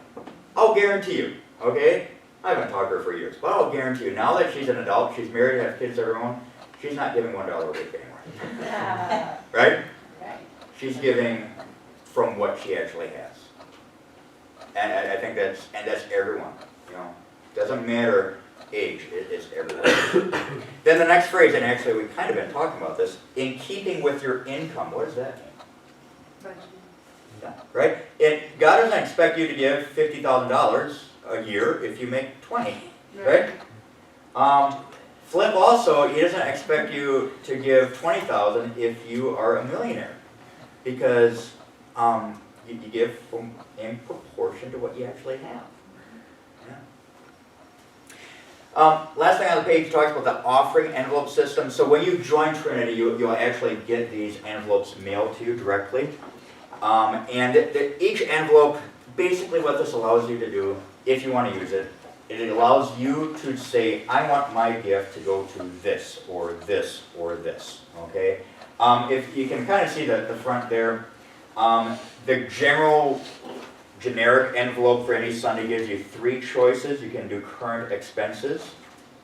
I'll guarantee you, okay? I haven't talked to her for years, but I'll guarantee you, now that she's an adult, she's married, has kids of her own, she's not giving $1 a week anymore. Right? Right. She's giving from what she actually has. And I think that's everyone, you know. Doesn't matter age, it's everyone. Then the next phrase, and actually we've kind of been talking about this, in keeping with your income, what does that mean? Yeah, right? God doesn't expect you to give $50,000 a year if you make 20, right? Flip also, he doesn't expect you to give $20,000 if you are a millionaire, because you give in proportion to what you actually have. Yeah. Last thing on the page talks about the offering envelope system. So when you join Trinity, you'll actually get these envelopes mailed to you directly. And each envelope, basically what this allows you to do, if you want to use it, it allows you to say, I want my gift to go to this, or this, or this, okay? If you can kind of see the front there, the generic envelope for any Sunday gives you 3 choices. You can do current expenses,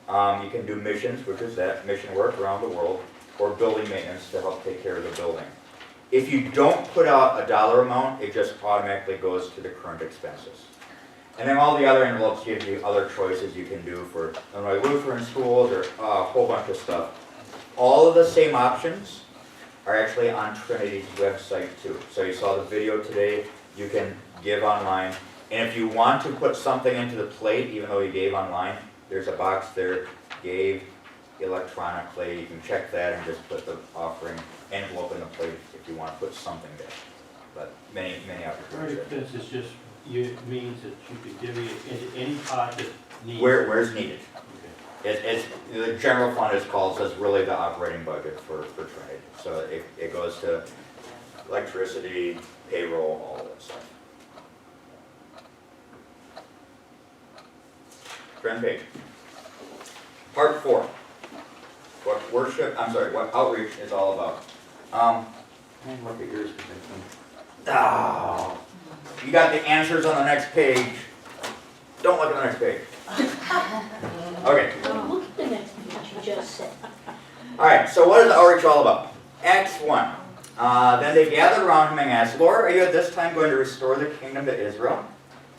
you can do missions, which is that, mission work around the world, or building maintenance to help take care of the building. If you don't put out a dollar amount, it just automatically goes to the current expenses. And then all the other envelopes give you other choices you can do for Illinois Lutheran schools or a whole bunch of stuff. All of the same options are actually on Trinity's website too. So you saw the video today, you can give online. And if you want to put something into the plate, even though you gave online, there's a box there, gave electronically. You can check that and just put the offering envelope in the plate if you want to put something there. But many Current opportunities. expenses just means that you could divvy it into any pot that needs. Where's needed. Okay. The general fund is called, so it's really the operating budget for Trinity. So it goes to electricity, payroll, all of that stuff. Turn page. Part 4. What outreach is all about. And look at yours, because You got the answers on the next page. Don't look at the next page. Okay. Look at the next page you just said. All right, so what is outreach all about? Acts 1. Then they gathered around him and asked, Lord, are you at this time going to restore the kingdom to Israel?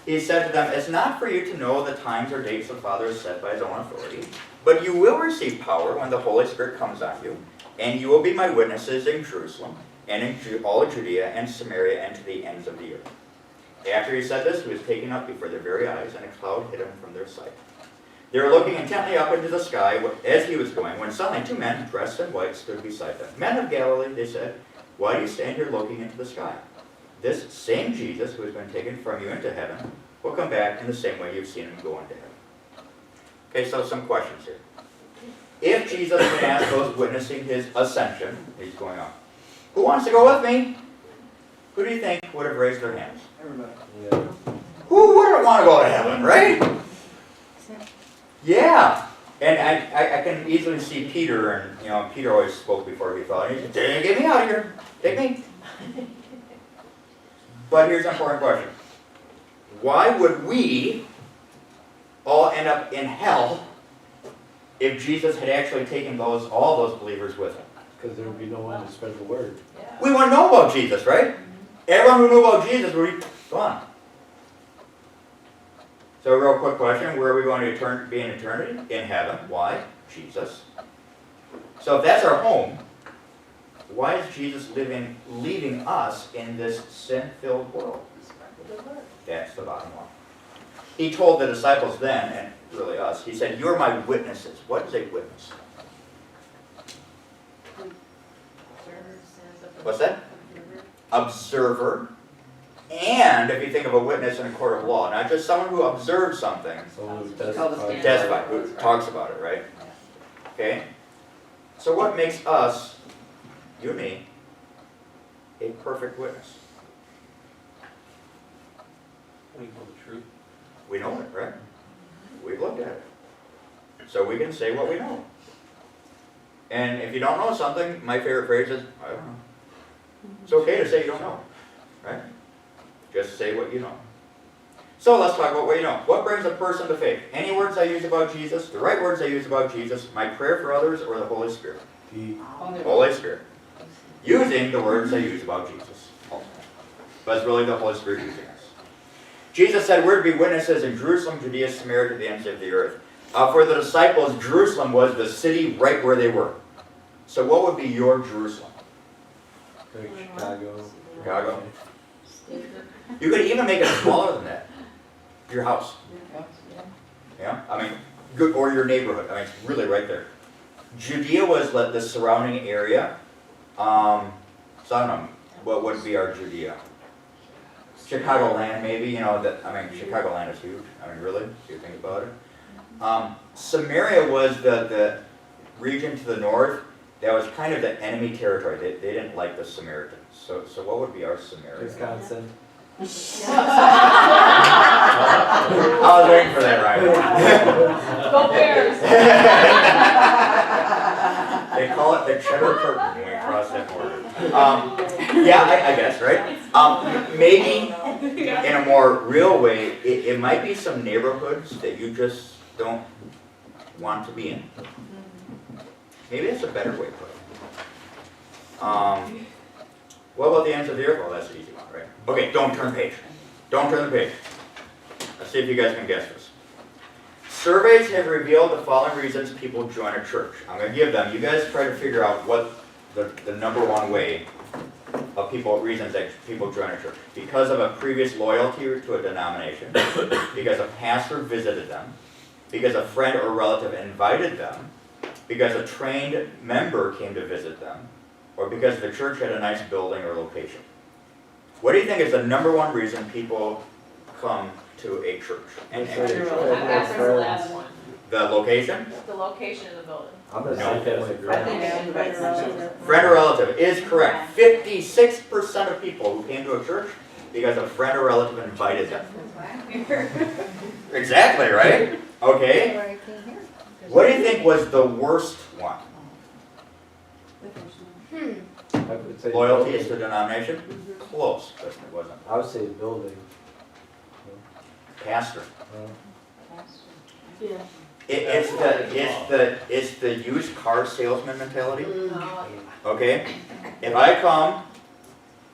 He said to them, it's not for you to know the times or dates the Father has set by his own authority, but you will receive power when the Holy Spirit comes on you, and you will be my witnesses in Jerusalem, and in all of Judea and Samaria, and to the ends of the earth. After he said this, he was taken up before their very eyes, and a cloud hid him from their sight. They were looking intently up into the sky as he was going, when suddenly 2 men dressed in white stood beside them. Men of Galilee, they said, why do you stand here looking into the sky? This same Jesus who has been taken from you into heaven will come back in the same way you've seen him go into heaven. Okay, so some questions here. If Jesus had asked those witnessing his ascension, he's going on, who wants to go with me? Who do you think would have raised their hands? everybody. Yeah. Who wouldn't want to go to heaven, right? Yeah. And I can easily see Peter, and Peter always spoke before he thought. He said, get me out of here. Take me. But here's an important question. Why would we all end up in hell if Jesus had actually taken all those believers with him? Because there would be no one to spread the word. We wouldn't know about Jesus, right? Everyone who knew about Jesus would be gone. So a real quick question, where are we going to be in eternity? In heaven. Why? Jesus. So if that's our home, why is Jesus leaving us in this sin-filled world? That's the bottom line. He told the disciples then, and really us, he said, you're my witnesses. What is a witness? What's that? observer, and if you think of a witness in a court of law, not just someone who observes something, Someone who testify, who talks about it, right? Okay? So what makes us, you and me, a perfect witness? We know the truth. We know it, right? We've looked at it. So we can say what we know. And if you don't know something, my favorite phrase is, I don't know. It's okay to say you don't know, right? Just say what you know. So let's talk about what you know. What brings a person to faith? Any words I use about Jesus, the right words I use about Jesus, my prayer for others, or the Holy Spirit? Holy Spirit. Using the words I use about Jesus. But it's really the Holy Spirit using us. Jesus said we're to be witnesses in Jerusalem, Judea, Samaria, to the ends of the earth. For the disciples, Jerusalem was the city right where they were. So what would be your Jerusalem? Chicago. Chicago. You could even make it smaller than that. Your house. Yeah? I mean, good, or your neighborhood. I mean, it's really right there. Judea was the surrounding area. So I don't know, what would be our Judea? Chicagoland, maybe, you know, Chicagoland is huge. I mean, really, if you think about it. Samaria was the region to the north that was kind of the enemy territory. They didn't like the Samaritans. So what would be our Samaria? Wisconsin. I was waiting for that, Ryan. Go Bears! They call it the cheddar curtain when we cross that border. Yeah, I guess, right? Maybe in a more real way, it might be some neighborhoods that you just don't want to be in. Maybe that's a better way to put it. What about the ends of the earth? Well, that's an easy one, right? Okay, don't turn the page. Don't turn the page. Let's see if you guys can guess this. Surveys have revealed the following reasons people join a church. I'm going to give them. You guys try to figure out what the number one way of reasons that people join a church. Because of a previous loyalty to a denomination, because a pastor visited them, because a friend or relative invited them, because a trained member came to visit them, or because the church had a nice building or location. What do you think is the number one reason people come to a church? I've got the last one. The location? The location of the building. I'm gonna No. say family I think friends. it's right center. Friend or relative is correct. 56% of people who came to a church because a friend or relative invited them. Exactly, right? Okay. What do you think was the worst one? I would say Loyalty building. is to denomination? Close, but it wasn't. I would say building. Pastor. Yeah. It's the used car salesman mentality. Oh, Okay? If I come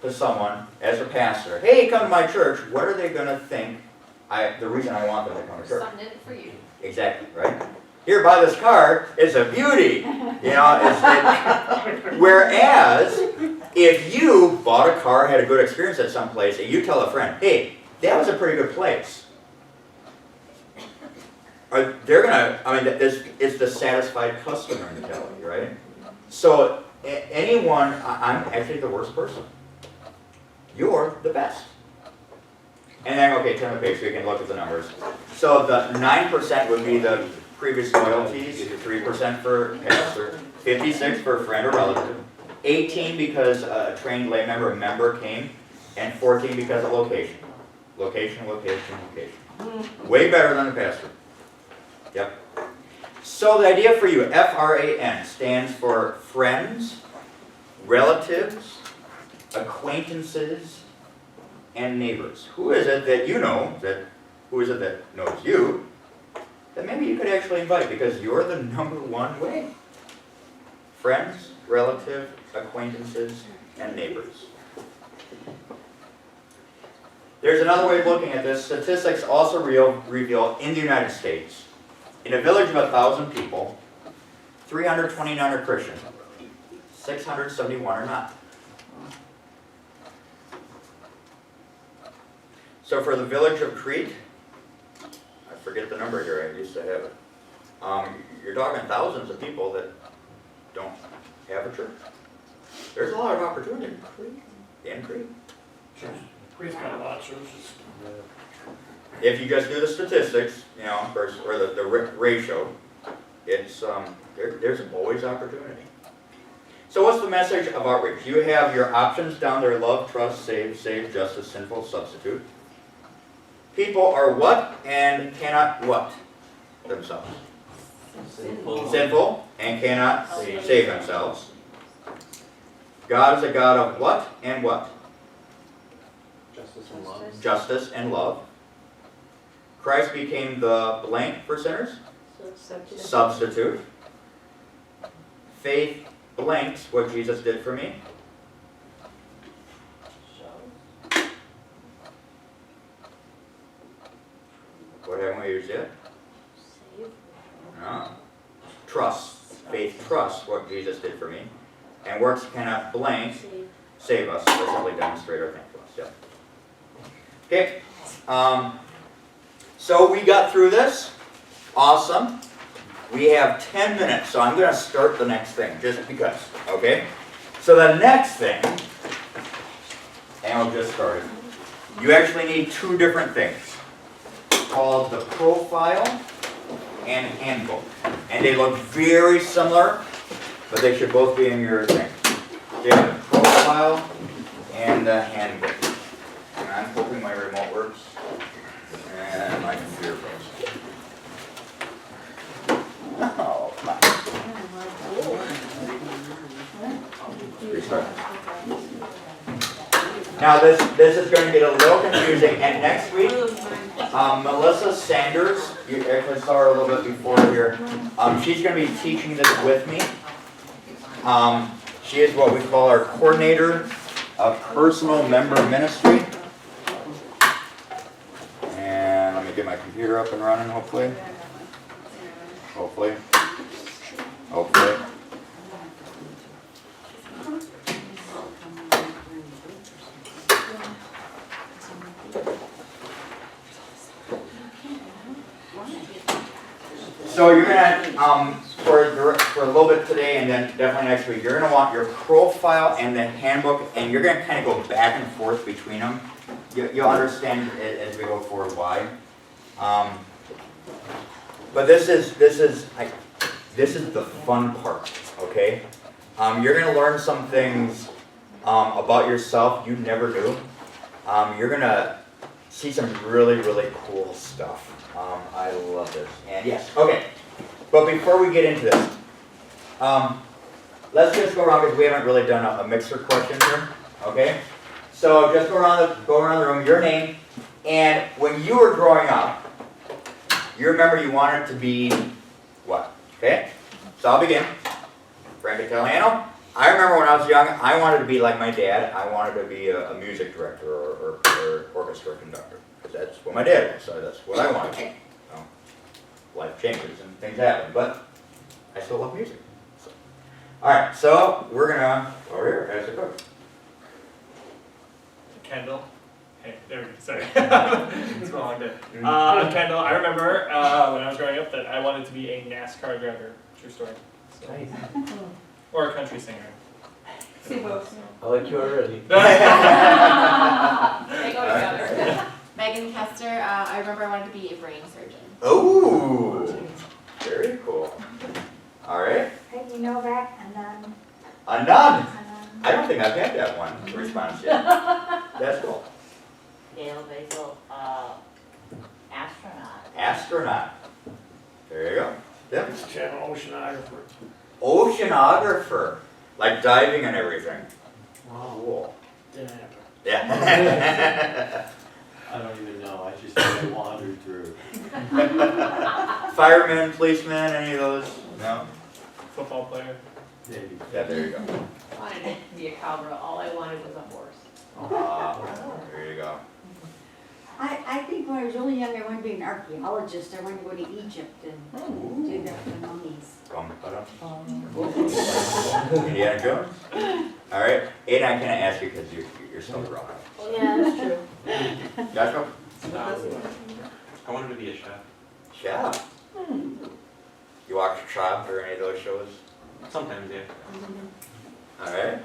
to someone as a pastor, hey, come to my church, what are they going to think the reason I want them to come to there's church? something in it for you. Exactly, right? Here, buy this car, it's a beauty. You know, whereas, if you bought a car, had a good experience at some place, and you tell a friend, hey, that was a pretty good place. They're gonna, I mean, it's the satisfied customer mentality, right? So, anyone, I'm actually the worst person. You're the best. And then, okay, turn the page so you can look at the numbers. So the 9% would be the previous loyalties, 3% for pastor, 56 for a friend or relative, 18 because a trained lay member came, and 14 because of location. Location. Way better than the pastor. Yep. So the idea for you, FRAN, stands for friends, relatives, acquaintances, and neighbors. Who is it that you know, who is it that knows you, that maybe you could actually invite because you're the number one way? Friends, relatives, acquaintances, and neighbors. There's another way of looking at this. Statistics also reveal in the United States, in a village of 1,000 people, 329 are Christian, 671 are not. So for the village of Crete, I forget the number here, I used to have it. You're talking thousands of people that don't have a church. There's a lot of opportunity. in Crete. Crete's got a lot of churches. If you just do the statistics, you know, or the ratio, it's, there's always opportunity. So what's the message of outreach? You have your options down there: love, trust, save, justice, sinful, substitute. People are what and cannot what themselves? Sinful and cannot save themselves. God is a God of what and what? Justice and love. Justice and love. Christ became the blank for sinners? Substitute. Faith blanks what Jesus did for me. What haven't we used yet? No. Trust. Faith trusts what Jesus did for me. And works cannot blank save us, or simply demonstrate our thankfulness. Yep. Okay. So we got through this. Awesome. We have 10 minutes, so I'm going to start the next thing, just because. Okay? So the next thing, and I'll just start it. You actually need two different things, called the profile and handbook. And they look very similar, but they should both be in your thing. Okay, the profile and the handbook. And I'm hoping my remote works. And my computer goes. Oh, come on. Restart. Now this is going to get a little confusing, and next week, Melissa Sanders, you actually saw her a little bit before here, she's going to be teaching this with me. She is what we call our coordinator of personal member ministry. And let me get my computer up and running, hopefully. Hopefully. So you're gonna, for a little bit today and then definitely next week, you're gonna want your profile and the handbook, and you're gonna kind of go back and forth between them. You'll understand as we go forward why. But this is the fun part, okay? You're gonna learn some things about yourself you never knew. You're gonna see some really, really cool stuff. I love this. And yes, okay. But before we get into this, let's just go around because we haven't really done a mixer question here. Okay? So just go around the room, your name, and when you were growing up, you remember you wanted to be what? Okay? So I'll begin. Frank Italiano. I remember when I was young, I wanted to be like my dad. I wanted to be a music director or orchestra conductor. Because that's what my dad was, so that's what I wanted to be. Life changes and things happen, but I still love music. So. Alright, so we're gonna over here, as a cook. Kendall. Hey, there we go, sorry. It's been a long day. I'm Kendall. I remember when I was growing up that I wanted to be a NASCAR driver. True story. So. Nice. Or a country singer. See both. I like you already. They go together. Megan Kester, I remember I wanted to be a brain surgeon. Oh, very cool. Alright. Peggy Novak, and then, A nun! I don't think I've had that one response yet. That's cool. Dale Basil, astronaut. Astronaut. There you go. Yep. Channel oceanographer. Oceanographer. Like diving and everything. Cool. Didn't happen. Yeah. I don't even know, I just kind of wandered through. Fireman, policeman, any of those? No? Football player. Maybe. Yeah, there you go. I wanted to be a cowgirl, all I wanted was a horse. There you go. I think when I was really young, I wanted to be an archaeologist. I wanted to go to Egypt and do that for mummies. Indiana Jones? Alright. And I'm gonna ask you because you're still growing up. oh yeah, that's true. Joshua? I wanted to be a chef. Chef. You watch Chop or any of those shows? Sometimes, yeah. Alright.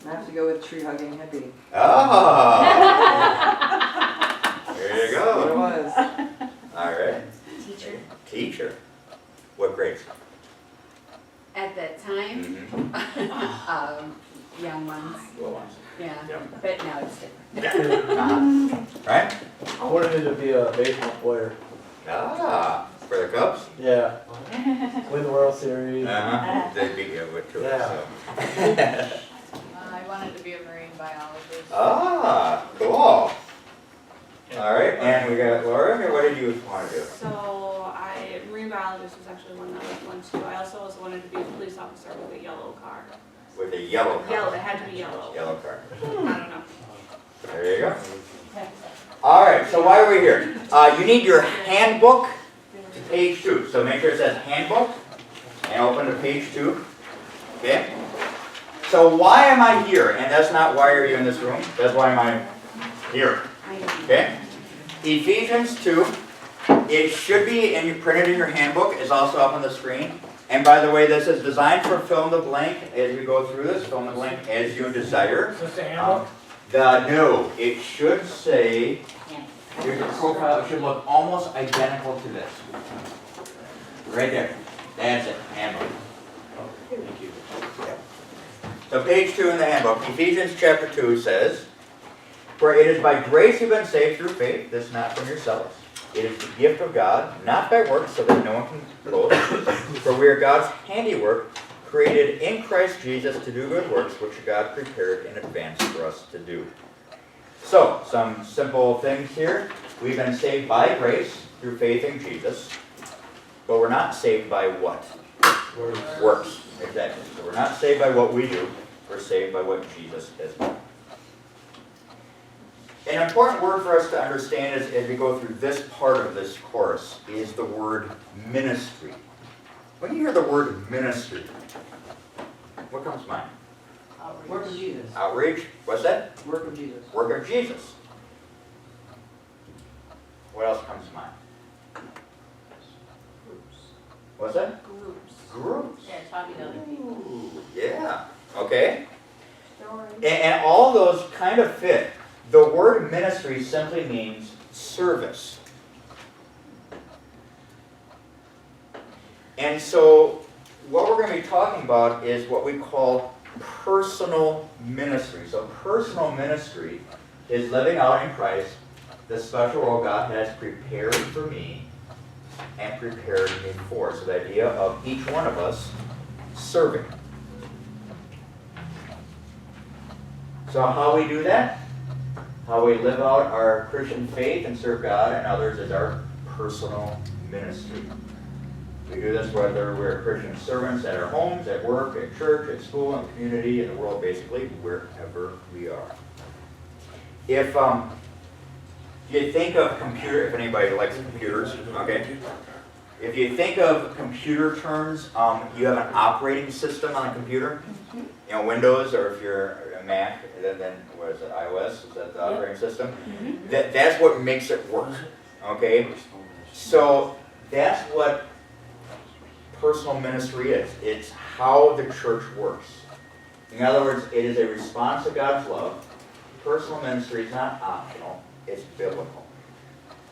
I have to go with tree hugging hippie. Oh. There you What it go. was. All right. Teacher. Teacher. What grades? At that time, Mm-hmm. young ones, Little ones. yeah, Yeah. but now it's different. Right? I wanted to be a baseball player. Ah, for the Cubs? Yeah. Win the World Series. Uh-huh. They beat you with two, Yeah. so. I wanted to be a marine biologist. Ah, cool. All right, and we got Laura. What did you want to do? So marine biologist was actually one that I went to. I also wanted to be a police officer with a yellow car. With a yellow card. Yellow, it had to be yellow. Yellow card. I don't know. There you go. All right, so why are we here? You need your handbook to page 2. So make sure it says handbook and open to page 2. Okay? So why am I here? And that's not why are you in this room. That's why am I here. Okay? Ephesians 2. It should be printed in your handbook. It's also up on the screen. And by the way, this is designed for fill in the blank as we go through this. Fill in the blank as you desire. Is this the handbook? No, it should say, your profile should look almost identical to this. Right there. That's it, handbook. Thank you. So page 2 in the handbook, Ephesians chapter 2 says, "For it is by grace you've been saved through faith, this not from yourselves. It is the gift of God, not by works, so that no one can boast. For we are God's handiwork, created in Christ Jesus to do good works, which God prepared in advance for us to do." So, some simple things here. We've been saved by grace through faith in Jesus, but we're not saved by what? Works. Exactly. So we're not saved by what we do, we're saved by what Jesus has done. An important word for us to understand as we go through this part of this course is the word ministry. When you hear the word ministry, what comes to mind? Work of Jesus. Outreach? What's that? Work of Jesus. Work of Jesus. What else comes to mind? What's that? Groups. Groups. Yeah, talking to other people. Ooh, yeah. Okay. And all those kind of fit. The word ministry simply means service. And so what we're going to be talking about is what we call personal ministry. So personal ministry is living out in Christ the special role God has prepared for me and prepared me for. So the idea of each one of us serving. So how we do that? How we live out our Christian faith and serve God and others is our personal ministry. We do this whether we're Christian servants at our homes, at work, at church, at school, in the community, in the world, basically, wherever we are. If you think of computer, if anybody likes computers, okay? If you think of computer terms, you have an operating system on a computer, you know, Windows, or if you're a Mac, then what is it, iOS, is that the operating system? That's what makes it work, okay? So that's what personal ministry is. It's how the church works. In other words, it is a response to God's love. Personal ministry is not optional, it's biblical.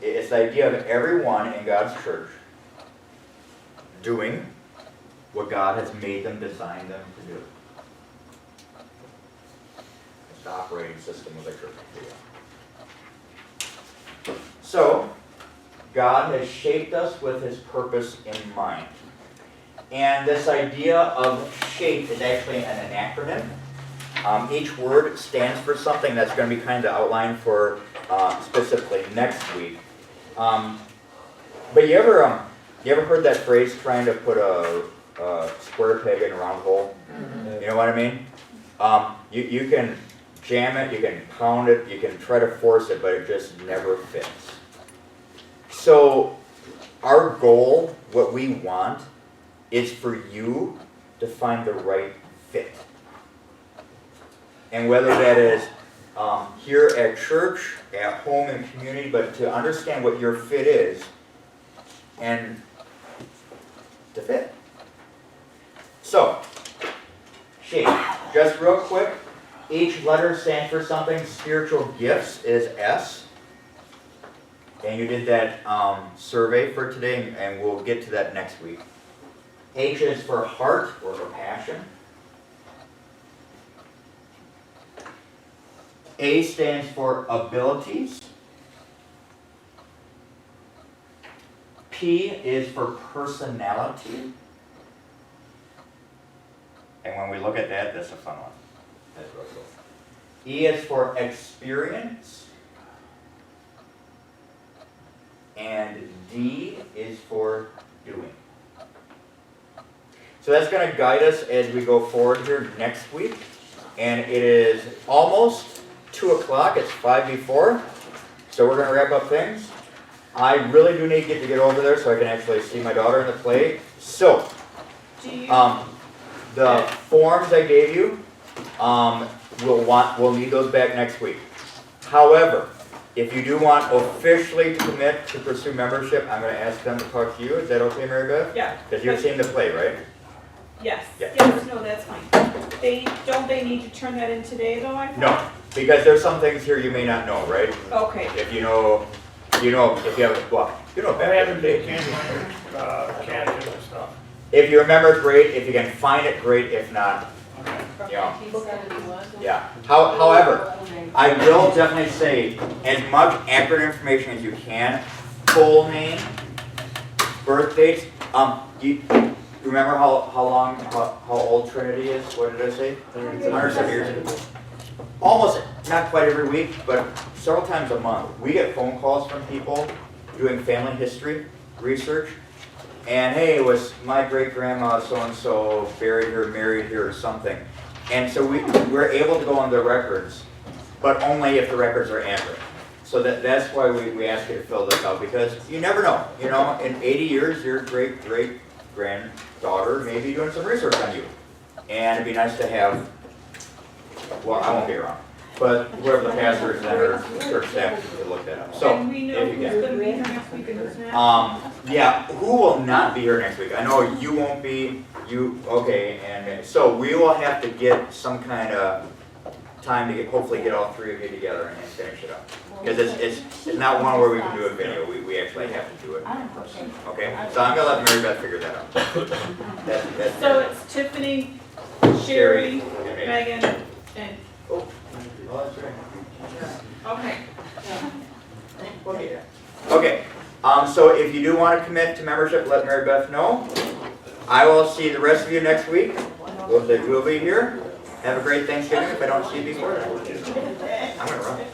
It's the idea of everyone in God's church doing what God has made them, designed them to do. It's the operating system of the church. So, God has shaped us with His purpose in mind. And this idea of shape is actually an acronym. Each word stands for something that's going to be kind of outlined for specifically next week. But you ever heard that phrase, trying to put a square peg in a round hole? You know what I mean? You can jam it, you can pound it, you can try to force it, but it just never fits. So our goal, what we want, is for you to find the right fit. And whether that is here at church, at home, in community, but to understand what your fit is and to fit. So, shape. Just real quick, Each letter stands for something. Spiritual gifts is S. And you did that survey for today, and we'll get to that next week. H is for heart or for passion. A stands for abilities. P is for personality. And when we look at that, that's a fun one. That's real cool. E is for experience. And D is for doing. So that's going to guide us as we go forward here next week. And it is almost 2 o'clock. It's 5 before. So we're going to wrap up things. I really do need to get over there so I can actually see my daughter in the play. So, Do you, the forms I gave you, we'll need those back next week. However, if you do want officially to commit to pursue membership, I'm going to ask them to talk to you. Is that okay, Mary Beth? yeah, Because you've seen the play, right? yes, Yeah. yes, no, that's fine. Don't they need to turn that in today though, I thought? No, because there's some things here you may not know, right? Okay, If you know, if you have, well, you know I back in haven't the been day. candidates and stuff. If you remember, great. If you can find it, great. If not, yeah. 1971. Yeah. However, I will definitely say as much accurate information as you can. Full name, birth dates. You remember how old Trinity is? What did I say? 107 years ago. Almost, not quite every week, but several times a month. We get phone calls from people doing family history research. And hey, it was my great grandma so-and-so buried here, married here, or something. And so we're able to go on the records, but only if the records are accurate. So that's why we ask you to fill this out, because you never know. You know, in 80 years, your great-great-granddaughter may be doing some research on you. And it'd be nice to have, well, I won't be around, but whoever the pastor is or church staff to look that up. So, and we know if you who's can. gonna be here next week and who's not? Yeah, who will not be here next week? I know you won't be, okay, and so we will have to get some kind of time to hopefully get all three of you together and finish it up. Because it's not one where we can do a video, we actually have to do it in person, okay? So I'm gonna let Mary Beth figure that out. That's So it's Tiffany, Sherry, Megan, and, Oh, that's right. okay. Okay, so if you do want to commit to membership, let Mary Beth know. I will see the rest of you next week. We'll be here. Have a great Thanksgiving if I don't see you before then. I'm gonna run.